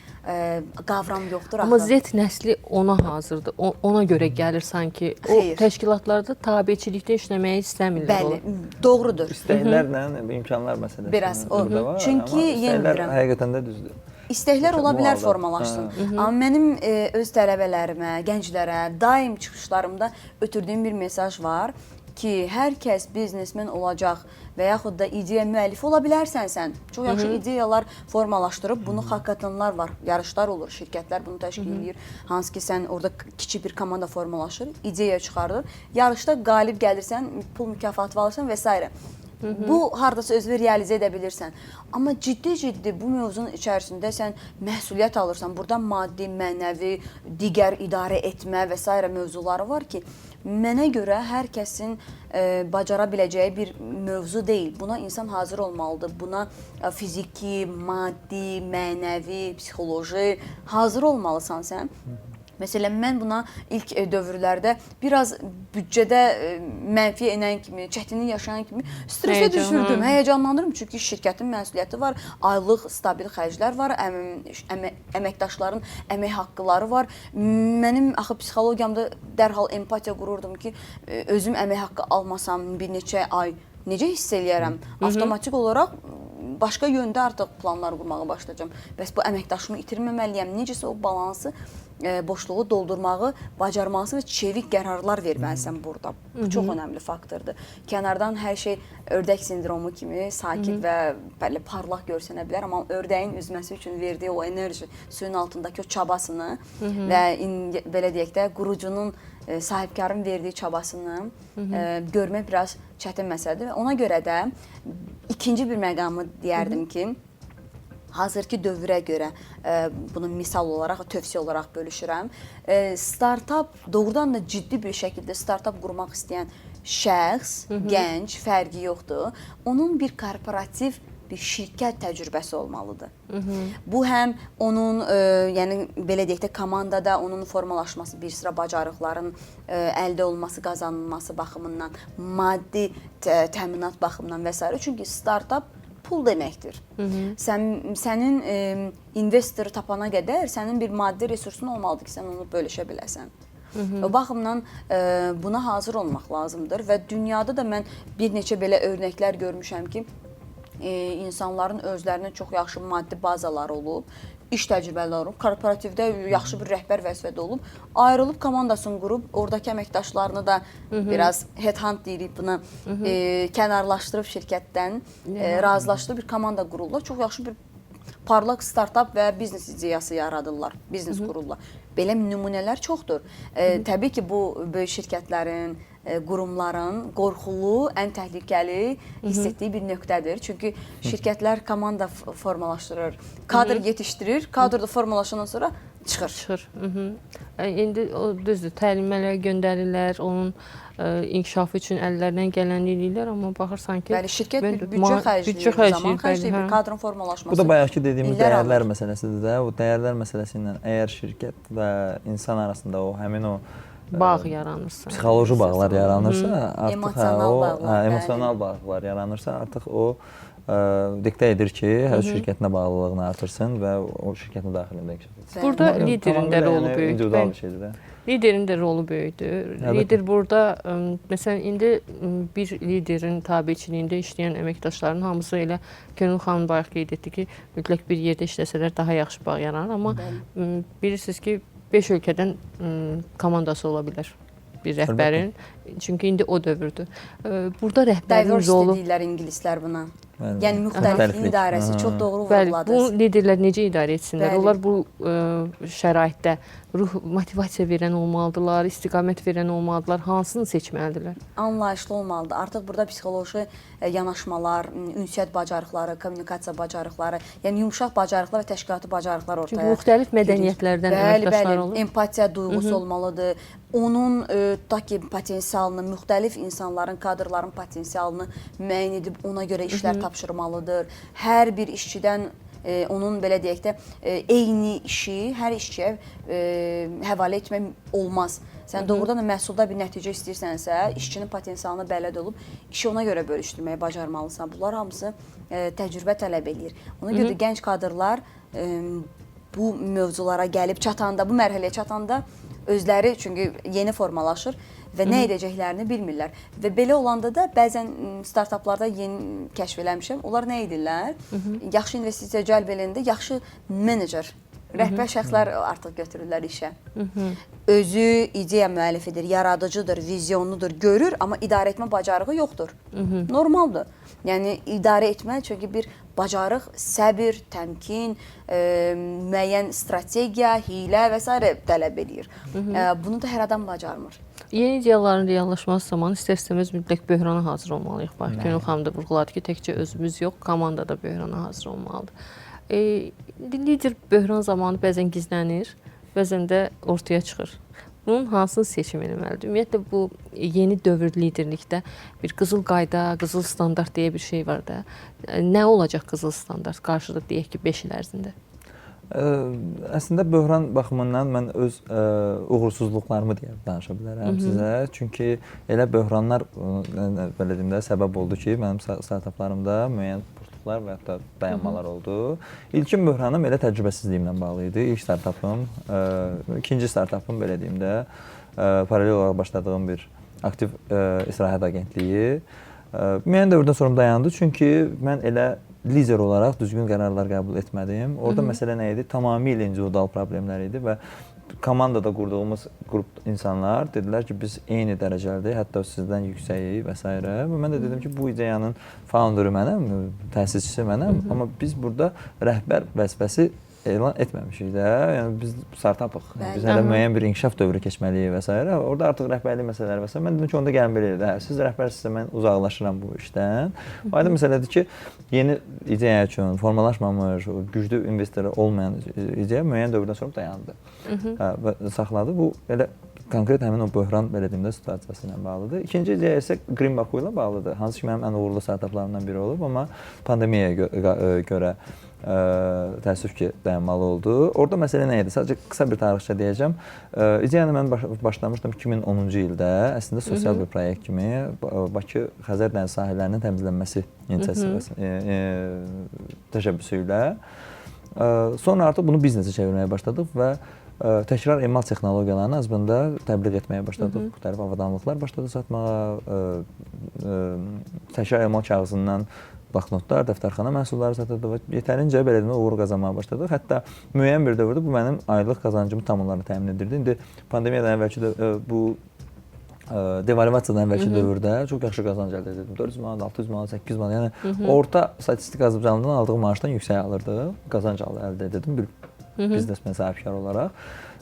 qavram yoxdur. Amma Z nəsli ona hazırdır. Ona görə gəlir sanki. O təşkilatlarda tabiçilikdə işləməyi istəmirlər. Bəli, doğrudur. İstəklərlə imkanlar məsələsi. Biraz o. Çünki istəklər həqiqətən də düzdür. İstəklər ola bilər formalaşsın. Amma mənim öz tələbələrimə, gənclərə, daim çıxışlarımda ötürdüyüm bir mesaj var ki, hər kəs biznesmen olacaq və yaxud da ideya müəllifi ola bilərsən sən. Çox yaxşı ideyalar formalaşdırıb, bunu hackathonlar var, yarışlar olur, şirkətlər bunu təşkil edir. Hansı ki, sən orada kiçik bir komanda formalaşır, ideya çıxardır, yarışda qalib gəlirsən, pul mükafatı alırsan və s. Bu hardasa özünü realizə edə bilirsən. Amma ciddi bu mövzunun içərisində sən məsuliyyət alırsan. Burada maddi, mənəvi, digər idarə etmə və s. mövzuları var ki, mənə görə hər kəsin bacara biləcəyi bir mövzu deyil. Buna insan hazır olmalıdır. Buna fiziki, maddi, mənəvi, psixoloji hazır olmalısan sən. Məsələn, mən buna ilk dövrlərdə biraz büdcədə mənfi enən kimi, çətinlik yaşayan kimi stresə düşürdüm, həyecanlanırım. Çünki şirkətin məsuliyyəti var, aylıq stabil xərclər var, əməkdaşların əmək haqqıları var. Mənim axı psixologiyamda dərhal empatiya qururdum ki, özüm əmək haqqı almasam bir neçə ay necə hiss eləyərəm? Avtomatik olaraq başqa yöndə artıq planlar qurmağa başlayacağam. Bəs bu əməkdaşımı itirməməliyəm. Necəsə o balansı, boşluğu doldurmağı bacarmalısın və çevik qərarlar verməlisən burada. Bu çox önəmli faktordur. Kənardan hər şey ördək sindromu kimi sakit və parlaq görsənə bilər, amma ördəyin üzməsi üçün verdiyi o enerji, suyun altındakı o çabasını və belə deyək də qurucunun, sahibkarın verdiyi çabasını görmək biraz çətin məsələdir. Ona görə də ikinci bir məqamı deyərdim ki, hazırki dövrə görə bunu misal olaraq, tövsiyə olaraq bölüşürəm. Startup doğrudan da ciddi bir şəkildə startup qurmaq istəyən şəxs, gənc, fərqi yoxdur. Onun bir korporativ bir şirkət təcrübəsi olmalıdır. Bu həm onun, yəni belə deyək də komandada onun formalaşması, bir sıra bacarıqların əldə olunması, qazanılması baxımından, maddi təminat baxımından və s. Çünki startup pul deməkdir. Sənin investoru tapana qədər sənin bir maddi resursun olmalıdır ki, sən onu bölüşə biləsən. O baxımdan buna hazır olmaq lazımdır və dünyada da mən bir neçə belə örnəklər görmüşəm ki, insanların özlərinin çox yaxşı maddi bazaları olub, iş təcrübələri olub, korporativdə yaxşı bir rəhbər vəzifədə olub, ayrılıb komandasını qurub, oradakı əməkdaşlarını da biraz headhunt deyirik buna, kənarlaşdırıb şirkətdən, razılaşdırıb bir komanda qururlar. Çox yaxşı bir parlaq startup və biznes ideyası yaradırlar, biznes qururlar. Belə nümunələr çoxdur. Təbii ki, bu böyük şirkətlərin, qurumların qorxulu, ən təhlükəli hiss etdiyi bir nöqtədir. Çünki şirkətlər komanda formalaşdırır, kadr yetişdirir, kadr da formalaşandan sonra çıxır. İndi o düzdür, təlimələr göndərirlər, onun inkişafı üçün əllərindən gələni eləyirlər, amma baxırsan ki, bəli, şirkət bir büdcə xərcləyir, zaman xərcləyir, bir kadrın formalaşması. Bu da bayaqki dediyimiz dəyərlər məsələsidir də. O dəyərlər məsələsi ilə əgər şirkət və insan arasında o həmin o bağ yaranırsa, psixoloji bağlar yaranırsa, artıq emosional bağlar yaranırsa, artıq o diktə edir ki, öz şirkətinə bağlılığını artırsın və o şirkətin daxilində inkişaf etsin. Burada liderin də rolu böyükdür. İndividual bir şeydir də. Liderin də rolu böyükdür. Lider burada, məsələn, indi bir liderin tabiçiliyində işləyən əməkdaşların hamısı elə Könül xanım bayaq qeyd etdi ki, mütləq bir yerdə işləsələr daha yaxşı bağ yaranır, amma bilirsiniz ki, 5 ölkədən komandası ola bilər bir rəhbərin. Çünki indi o dövrdür. Burada rəhbərin rolu... Diversity deyirlər ingilislər buna. Yəni müxtəlifliyin idarəsi çox doğru vurguladınız. Bu liderlər necə idarə etsinlər? Onlar bu şəraitdə ruh motivasiya verən olmalıdırlar, istiqamət verən olmalıdırlar, hansını seçməlidirlər? Anlayışlı olmalıdır. Artıq burada psixoloji yanaşmalar, ünsiyyət bacarıqları, kommunikasiya bacarıqları, yəni yumşaq bacarıqlar və təşkilati bacarıqlar ortaya. Çünki müxtəlif mədəniyyətlərdən əməkdaşlar olur. Empatiya duyğusu olmalıdır. Onun potensialını, müxtəlif insanların, kadrların potensialını müəyyən edib ona görə işlər tapşırmalıdır. Hər bir işçidən onun belə deyək də eyni işi hər işçiyə həvalə etmək olmaz. Sən doğrudan da məhsulda bir nəticə istəyirsənsə, işçinin potensialına bələd olub, işi ona görə bölüşdürməyi bacarmalısan. Bunlar hamısı təcrübə tələb eləyir. Ona görə də gənc kadrlar bu mövzulara gəlib çatanda, bu mərhələyə çatanda özləri çünki yeni formalaşır və nə edəcəklərini bilmirlər. Və belə olanda da bəzən startuplarda yeni kəşf eləmişəm. Onlar nə edirlər? Yaxşı investisiya cəlb eləyəndə yaxşı menecer, rəhbər şəxslər artıq götürürlər işə. Özü ideya müəllifidir, yaradıcıdır, vizyonludur, görür, amma idarə etmə bacarığı yoxdur. Normaldır. Yəni idarə etmə çünki bir bacarıq, səbir, təmkin, müəyyən strategiya, hiylə və s. tələb edir. Bunu da hər adam bacarmır. Yeni ideyaların reallaşması zamanı istər-istəməz mütləq böhrana hazır olmalıyıq. Bax, Günel xanım da vurğuladı ki, təkcə özümüz yox, komanda da böhrana hazır olmalıdır. Lider böhran zamanı bəzən gizlənir, bəzən də ortaya çıxır. Bunun hansını seçim etməlidir? Ümumiyyətlə, bu yeni dövr liderlikdə bir qızıl qayda, qızıl standart deyə bir şey var da. Nə olacaq qızıl standart qarşıda deyək ki, 5 il ərzində? Əslində böhran baxımından mən öz uğursuzluqlarımı deyə danışa bilərəm sizə. Çünki elə böhranlar belə deyim də səbəb oldu ki, mənim startaplarımda müəyyən boşluqlar və hətta dayanmalar oldu. İlkin böhranım elə təcrübəsizliyimlə bağlı idi. İlk startapım, ikinci startapım belə deyim də paralel olaraq başladığım bir aktiv istirahət agentliyi müəyyən dövrdən sonra dayandı. Çünki mən elə lider olaraq düzgün qərarlar qəbul etmədim. Orada məsələ nə idi? Tamamilə individual problemlər idi və komandada qurduğumuz qrup insanlar dedilər ki, biz eyni dərəcəlidir, hətta sizdən yüksəyik və s. Və mən də dedim ki, bu ideyanın founderu mənəm, təsisçisi mənəm, amma biz burada rəhbər vəzifəsi elan etməmişik də. Yəni biz startapıq. Biz hələ müəyyən bir inkişaf dövrü keçməliyik və s. Orada artıq rəhbərlik məsələləri və s. Mən dedim ki, onda gəlin belə edək. Siz rəhbərsinizsə mən uzaqlaşıram bu işdən. Aydın məsələdir ki, yeni ideya üçün formalaşmamış, güclü investor olmayan ideya müəyyən dövrdən sonra dayandı və saxladı. Bu elə konkret həmin o böhran belə deyim də situasiyası ilə bağlıdır. İkinci ideya isə Green Baku ilə bağlıdır. Hansı ki, mənim ən uğurlu startaplarımdan biri olub, amma pandemiyaya görə təəssüf ki, dayanmalı oldu. Orada məsələ nə idi? Sadəcə qısa bir tarixçə deyəcəm. İdeyanı mən başlamışdım 2010-cu ildə. Əslində sosial bir proyekt kimi Bakı Xəzər dəniz sahillərinin təmizlənməsi təşəbbüsü ilə. Sonra artıq bunu biznesə çevirməyə başladıq və təkrar emal texnologiyalarını azbında təbliğ etməyə başladıq. Müxtəlif avadanlıqlar başladı satmağa. Təkrar emal kağızından banknotlar, dəftərxana məhsulları satırdı və yetərincə belə deyim, uğur qazanmağa başladıq. Hətta müəyyən bir dövrdə bu mənim aylıq qazancımı tam olaraq təmin edirdi. İndi pandemiyadan əvvəlki bu devalvasiyadan əvvəlki dövrdə çox yaxşı qazanc əldə edirdim. 400 manat, 600 manat, 800 manat. Yəni orta statistik Azərbaycanlıdan aldığım maaşdan yüksək alırdım. Qazanc əldə edirdim bir biznesmen sahibkar olaraq.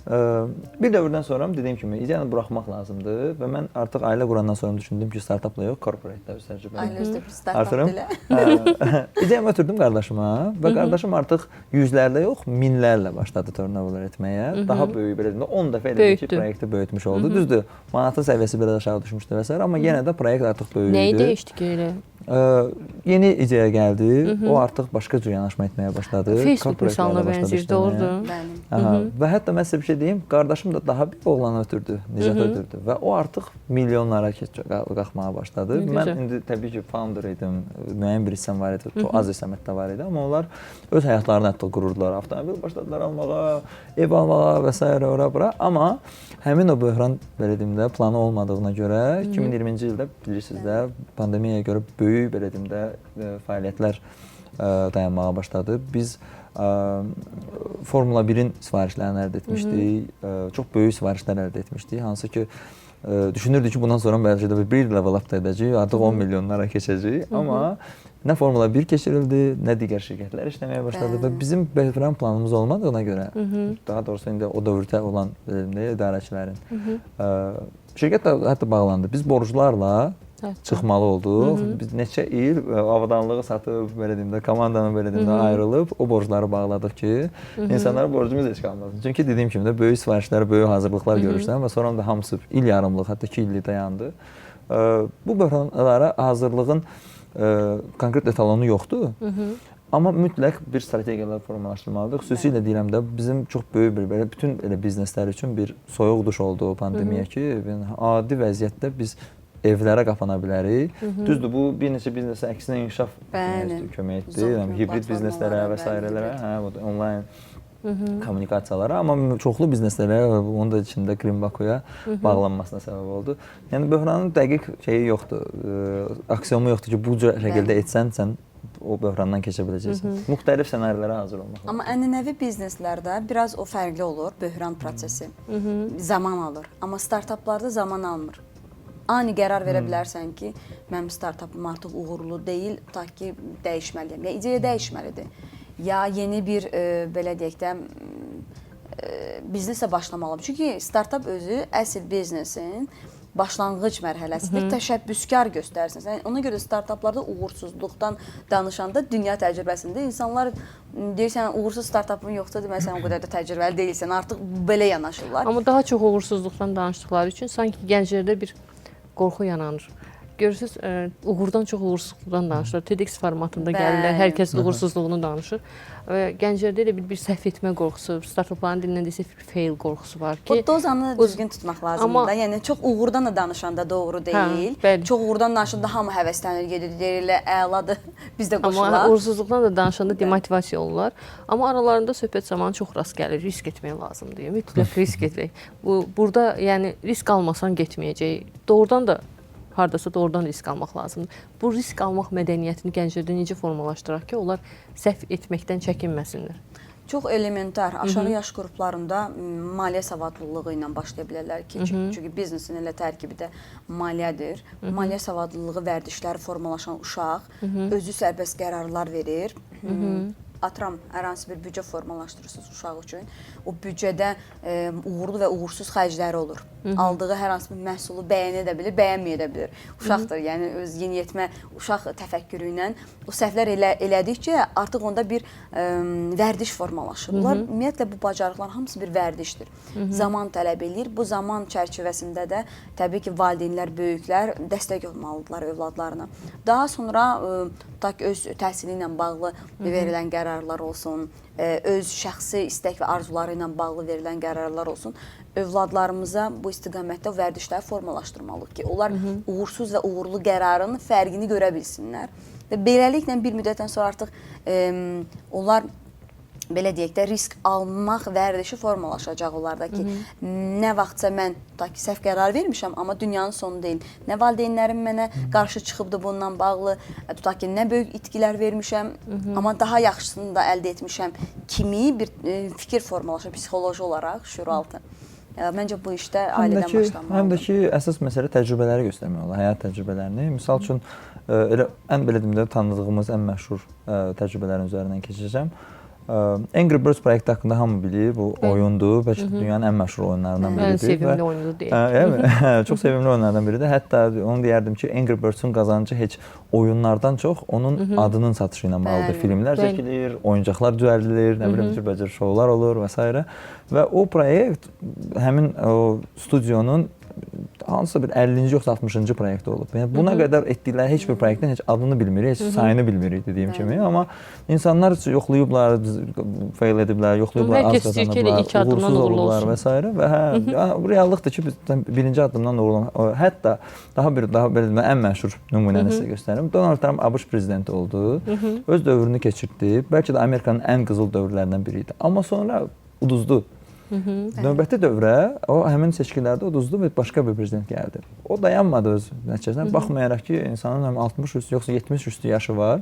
Bir dövrdən sonra dediyim kimi ideyanı buraxmaq lazımdır və mən artıq ailə qurandan sonra düşündüm ki, startupla yox, corporate-də öz təcrübəmi Ailə bir startup dilə. İdeyamı ötürdüm qardaşıma və qardaşım artıq yüzlərlə yox, minlərlə başladı turnover etməyə. Daha böyük belə deyim, 10 dəfə elədi ki, proyekti böyütmüş oldu. Düzdür, manatın səviyyəsi biraz aşağı düşmüşdü və s. Amma yenə də proyekt artıq böyüdü. Nəyi dəyişdi ki elə? Yeni ideya gəldi, o artıq başqa cür yanaşma etməyə başladı. Facebook misalına bənzəyir, doğrudur. Və hətta mən sizə bir şey deyim, qardaşım da daha bir oğlan ötürdü, Nicat ötürdü və o artıq milyonlara qalxmağa başladı. Mən indi təbii ki, founder idim, müəyyən bir hissəm var idi, çox az hissəm hətta var idi, amma onlar öz həyatlarını hətta qururdular, avtomobil başladılar almağa, ev almağa və s. ora-bura. Amma həmin o böhran, belə deyim də, planı olmadığına görə 2020-ci ildə bilirsiniz də, pandemiyaya görə böyük, belə deyim də, fəaliyyətlər dayanmağa başladı. Biz Formula 1-in sifarişlərini əldə etmişdik, çox böyük sifarişlər əldə etmişdik, hansı ki, düşünürdük ki, bundan sonra bəlkə də bir level up da edəcəyik, artıq 10 milyonlara keçəcəyik, amma nə Formula 1 keçirildi, nə digər şirkətlər işləməyə başladı və bizim böhran planımız olmadığına görə, daha doğrusu indi o dövrdə olan idarəçilərin, şirkət də hətta bağlandı. Biz borclarla çıxmalı olduq. Biz neçə il avadanlığı satıb, belə deyim də, komandanın belə deyim də ayrılıb, o borcları bağladıq ki, insanlara borcumuz heç qalmasın. Çünki dediyim kimi də böyük sifarişlər, böyük hazırlıqlar görürsən və sonra da hamısı il yarımlıq, hətta 2 illik dayandı. Bu böhranlara hazırlığın konkret etalonu yoxdur. Amma mütləq bir strategiyalar formalaşdırmalıdır. Xüsusilə deyirəm də, bizim çox böyük bir, belə bütün elə bizneslər üçün bir soyuq duş oldu o pandemiya ki, adi vəziyyətdə biz evlərə qapana bilərik. Düzdür, bu bir neçə biznesə əksinə inkişaf kömək etdi. Hibrid bizneslərə və s. onlayn kommunikasiyalara, amma çoxlu bizneslərə, onun da içində Green Bakuya bağlanmasına səbəb oldu. Yəni, böhranın dəqiq şeyi yoxdur, aksiyomu yoxdur ki, bu şəkildə etsən, sən o böhrandan keçə biləcəksən. Müxtəlif ssenarilərə hazır olmaq lazım. Amma ənənəvi bizneslərdə biraz o fərqli olur, böhran prosesi. Zaman alır, amma startaplarda zaman almır. Ani qərar verə bilərsən ki, mənim startapım artıq uğurlu deyil, tutaq ki, dəyişməliyəm. Ya ideya dəyişməlidir. Ya yeni bir, belə deyək də, biznesə başlamalıyım. Çünki startap özü əsl biznesin başlanğıc mərhələsidir. Təşəbbüskar göstərsin. Yəni, ona görə startaplarda uğursuzluqdan danışanda dünya təcrübəsində insanlar deyirsən, uğursuz startapın yoxdur, deməli sən o qədər də təcrübəli deyilsən. Artıq belə yanaşırlar. Amma daha çox uğursuzluqdan danışdıqları üçün sanki gənclərdə bir qorxu yaranır. Görürsüz, uğurdan çox uğursuzluqdan danışırlar. TEDx formatında gəlirlər, hər kəs uğursuzluğunu danışır. Gənclərdə elə bir səhv etmə qorxusu, startupların dilindən desə fail qorxusu var ki, o dozanı düzgün tutmaq lazımdır. Yəni çox uğurdan da danışanda doğru deyil. Çox uğurdan danışanda hamı həvəslənir, gedir, deyirlər, əladır. Biz də qoşular. Amma uğursuzluqdan da danışanda demotivasiya olurlar. Amma aralarında söhbət zamanı çox rast gəlir. Risk etmək lazımdır. Mütləq risk etmək. Burada yəni risk almasan getməyəcək. Doğrudan da hardasa doğrudan risk almaq lazımdır. Bu risk almaq mədəniyyətini gənclərdə necə formalaşdıraq ki, onlar səhv etməkdən çəkinməsinlər? Çox elementar, aşağı yaş qruplarında maliyyə savadlılığı ilə başlaya bilərlər ki, çünki biznesin elə tərkibi də maliyyədir. Maliyyə savadlılığı vərdişləri formalaşan uşaq özü sərbəst qərarlar verir. Atıram, hər hansı bir büdcə formalaşdırırsınız uşaq üçün. O büdcədə uğurlu və uğursuz xərcləri olur. Aldığı hər hansı bir məhsulu bəyənə də bilir, bəyənməyə də bilir. Uşaqdır, yəni öz yeniyetmə uşaq təfəkkürü ilə o səhvlər elədikcə artıq onda bir vərdiş formalaşır. Bunlar ümumiyyətlə bu bacarıqlar hamısı bir vərdişdir. Zaman tələb eləyir. Bu zaman çərçivəsində də təbii ki, valideynlər, böyüklər dəstək olmalıdırlar övladlarına. Daha sonra öz təhsili ilə bağlı verilən qərarlar olsun, öz şəxsi istək və arzuları ilə bağlı verilən qərarlar olsun, övladlarımıza bu istiqamətdə vərdişləri formalaşdırmalıyıq ki, onlar uğursuz və uğurlu qərarın fərqini görə bilsinlər. Və beləliklə bir müddətdən sonra artıq onlar belə deyək də risk almaq vərdişi formalaşacaq onlarda ki, nə vaxtsa mən səhv qərar vermişəm, amma dünyanın sonu deyil. Nə valideynlərim mənə qarşı çıxıbdı bundan bağlı, tutaq ki, nə böyük itkilər vermişəm, amma daha yaxşısını da əldə etmişəm kimi bir fikir formalaşır psixoloji olaraq, şuuraltı. Məncə bu işdə ailədən başlanmalıdır. Həm də ki, əsas məsələ təcrübələri göstərmək olar, həyat təcrübələrini. Misal üçün, ən belə deyim də tanıdığımız ən məşhur təcrübələrin üzərindən keçəcəm. Angry Birds proyekti haqqında hamı bilir, bu oyundur, bəlkə dünyanın ən məşhur oyunlarından biridir. Ən sevimli oyundur deyək. Çox sevimli oyunlardan biridir. Hətta onu deyərdim ki, Angry Birds-ün qazancı heç oyunlardan çox onun adının satışı ilə bağlıdır. Filmlər çəkilir, oyuncaqlar düzəldilir, nə bilim, cürbəcür şoular olur və s. Və o proyekt həmin studiyonun hansısa bir 50-ci yoxsa 60-cı proyekti olub. Yəni buna qədər etdikləri heç bir proyektin heç adını bilmirik, heç sayını bilmirik dediyim kimi. Amma insanlar yoxlayıblar, fail ediblər, yoxlayıblar, az qazanıblar, uğursuz olublar və s. Və bu reallıqdır ki, biz birinci addımdan uğurlamaq. Hətta daha belə ən məşhur nümunəni sizə göstərim. Donald Trump ABŞ prezidenti oldu, öz dövrünü keçirdi. Bəlkə də Amerikanın ən qızıl dövrlərindən biri idi. Amma sonra uduzdu. Növbəti dövrə o həmin seçkilərdə uduzdu və başqa bir prezident gəldi. O dayanmadı öz nəticəsinə. Baxmayaraq ki, insanın 60 üstü yoxsa 70 üstü yaşı var.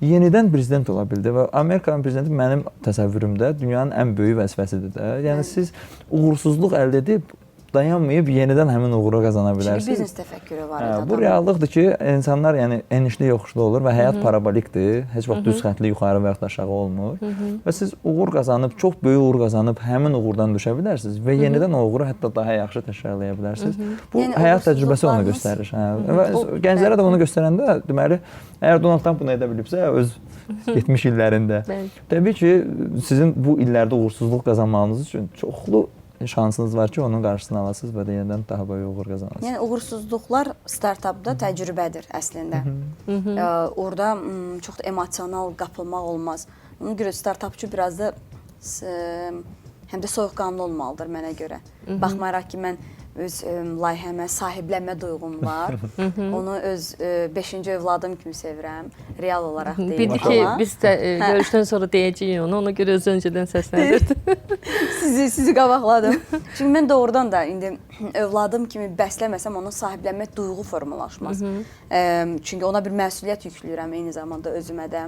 Yenidən prezident ola bildi və Amerikanın prezidenti mənim təsəvvürümdə dünyanın ən böyük vəzifəsidir də. Yəni siz uğursuzluq əldə edib dayanmayıb yenidən həmin uğuru qazana bilərsiniz. Çünki biznes təfəkkürü var idi. Bu reallıqdır ki, insanlar yəni enişli yoxuşlu olur və həyat parabolikdir. Heç vaxt düz xəttli yuxarı və yaxud aşağı olmur. Və siz uğur qazanıb, çox böyük uğur qazanıb həmin uğurdan düşə bilərsiniz və yenidən o uğuru hətta daha yaxşı təkrarlaya bilərsiniz. Bu həyat təcrübəsi onu göstərir. Və gənclərə də onu göstərəndə deməli, əgər Donald Trump bunu edə bilibsə öz 70 illərində, təbii ki, sizin bu illərdə uğursuzluq qazanmağınız üçün çoxlu şansınız var ki, onun qarşısını alasınız və yenidən daha böyük uğur qazanasınız. Yəni uğursuzluqlar startapda təcrübədir əslində. Orada çox da emosional qapılmaq olmaz. Ona görə startapçı biraz da həm də soyuqqanlı olmalıdır mənə görə. Baxmayaraq ki, mən öz layihəmə sahiblənmə duyğum var. Onu öz 5-ci övladım kimi sevirəm. Real olaraq deyim. Bildi ki, biz də görüşdən sonra deyəcəyik onu. Ona görə öz öncədən səsləndirdi. Sizi qabaqladım. Çünki mən doğrudan da indi övladım kimi bəsləməsəm ona sahiblənmə duyğu formalaşmaz. Çünki ona bir məsuliyyət yükləyirəm eyni zamanda özümə də.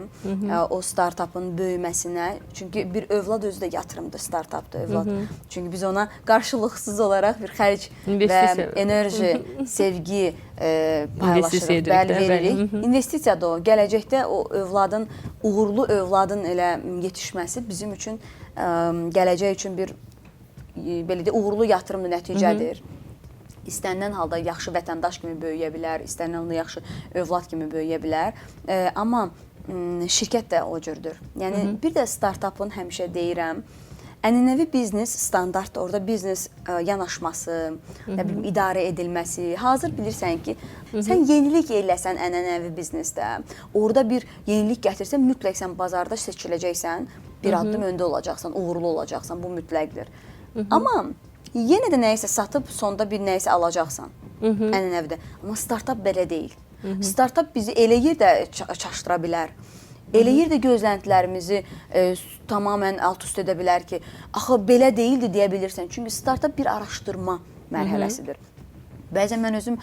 O startapın böyüməsinə. Çünki bir övlad özü də yatırımdır, startapdır övlad. Çünki biz ona qarşılıqsız olaraq bir xərc və enerji, sevgi paylaşırıq, veririk. İnvestisiya da o. Gələcəkdə o övladın, uğurlu övladın elə yetişməsi bizim üçün gələcək üçün bir belə də uğurlu yatırımlı nəticədir. İstənilən halda yaxşı vətəndaş kimi böyüyə bilər, istənilən halda yaxşı övlad kimi böyüyə bilər. Amma şirkət də o cürdür. Yəni bir də startapın həmişə deyirəm, ənənəvi biznes standartdır. Orada biznes yanaşması, nə bilim idarə edilməsi. Hazır bilirsən ki, sən yenilik eləsən ənənəvi biznesdə, orada bir yenilik gətirsən, mütləq sən bazarda seçiləcəksən, bir addım öndə olacaqsan, uğurlu olacaqsan, bu mütləqdir. Amma yenə də nəyisə satıb, sonda bir nəyisə alacaqsan ənənəvidə. Amma startap belə deyil. Startap bizi elə yerdə çaşdıra bilər. Elə yerdə gözləntilərimizi tamamən alt-üst edə bilər ki, axı belə deyildi deyə bilirsən. Çünki startap bir araşdırma mərhələsidir. Bəzən mən özüm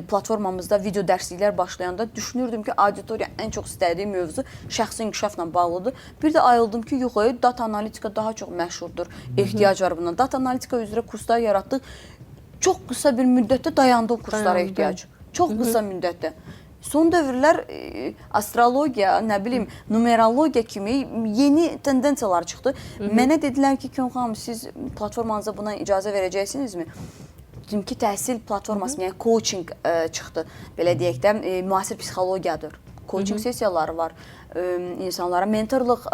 platformamızda video dərsliklər başlayanda düşünürdüm ki, auditoriya ən çox istədiyim mövzu şəxsi inkişafla bağlıdır. Bir də ayıldım ki, yox, data analitika daha çox məşhurdur, ehtiyac var buna. Data analitika üzrə kurslar yaratdıq. Çox qısa bir müddətdə dayandı o kurslara ehtiyac. Çox qısa müddətdə. Son dövrlər astrologiya, nə bilim, numerologiya kimi yeni tendensiyalar çıxdı. Mənə dedilər ki, Kön xanım, siz platformanıza buna icazə verəcəksinizmi? Dedim ki, təhsil platforması, yəni coaching çıxdı, belə deyək də, müasir psixologiyadır. Coaching sessiyaları var, insanlara mentorluq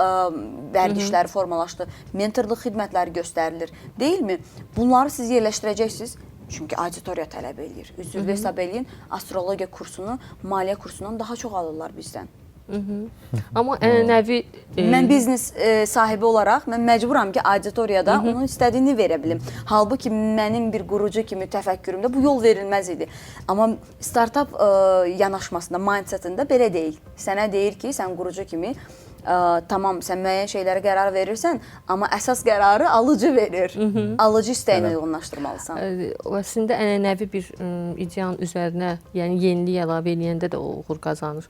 vərdişləri formalaşdı, mentorluq xidmətləri göstərilir, deyilmi? Bunları siz yerləşdirəcəksiniz. Çünki auditoriya tələb eləyir. Üzrlü hesab eləyin, astrologiya kursunu, maliyyə kursundan daha çox alırlar bizdən. Amma ənənəvi... Mən biznes sahibi olaraq, mən məcburam ki, auditoriyada onun istədiyini verə bilim. Halbuki mənim bir qurucu kimi təfəkkürümdə bu yol verilməz idi. Amma startup yanaşmasında, mindsetində belə deyil. Sənə deyir ki, sən qurucu kimi tamam, sən müəyyən şeylərə qərar verirsən, amma əsas qərarı alıcı verir. Alıcı istəyinə uyğunlaşdırmalısan. Əslində ənənəvi bir ideyanın üzərinə, yəni yenilik əlavə eləyəndə də o uğur qazanır.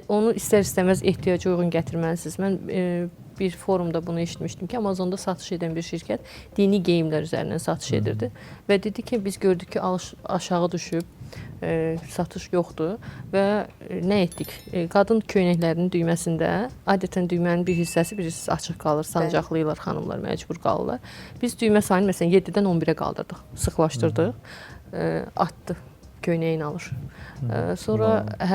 Onu istər-istəməz ehtiyaca uyğun gətirməlisiniz. Mən bir forumda bunu eşitmişdim ki, Amazonda satış edən bir şirkət dini geyimlər üzərindən satış edirdi və dedi ki, biz gördük ki, aşağı düşüb, satış yoxdur və nə etdik? Qadın köynəklərinin düyməsində adətən düymənin bir hissəsi bilirsiniz açıq qalır, sancaqlayırlar xanımlar, məcbur qalırlar. Biz düymə sayını məsələn 7-dən 11-ə qaldırdıq, sıxlaşdırdıq, atdı, köynəyin alır. Sonra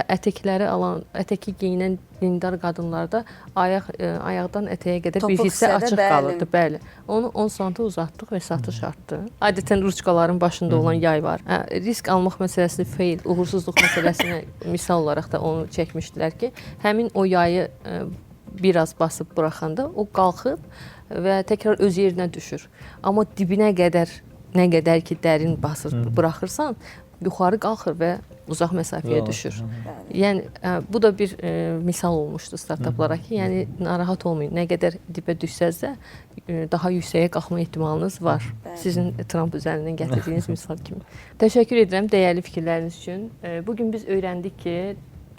ətəkləri alan, ətəki geyinən dindar qadınlarda ayaqdan ətəyə qədər bir hissə açıq qalırdı. Bəli. Onu 10 sm uzatdıq və satış artdı. Adətən ruçkaların başında olan yay var. Risk almaq məsələsini fail, uğursuzluq məsələsinə misal olaraq da onu çəkmişdilər ki, həmin o yayı biraz basıb buraxanda o qalxıb və təkrar öz yerinə düşür. Amma dibinə qədər, nə qədər ki dərin basır, buraxırsan, yuxarı qalxır və uzaq məsafəyə düşür. Yəni bu da bir misal olmuşdu startaplara ki, yəni narahat olmayın. Nə qədər dibə düşsəz də daha yüksəyə qalxma ehtimalınız var. Sizin Trump üzərindən gətirdiyiniz misal kimi. Təşəkkür edirəm dəyərli fikirləriniz üçün. Bugün biz öyrəndik ki,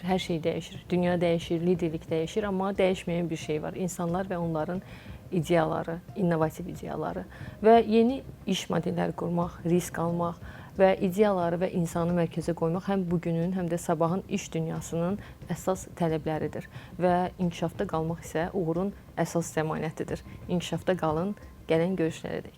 hər şey dəyişir. Dünya dəyişir, liderlik dəyişir, amma dəyişməyən bir şey var. İnsanlar və onların ideyaları, innovativ ideyaları və yeni iş modelləri qurmaq, risk almaq və ideyaları və insanı mərkəzə qoymaq həm bugünün, həm də sabahın iş dünyasının əsas tələbləridir və inkişafda qalmaq isə uğurun əsas zəmanətidir. İnkişafda qalın, gələn görüşlərə dək.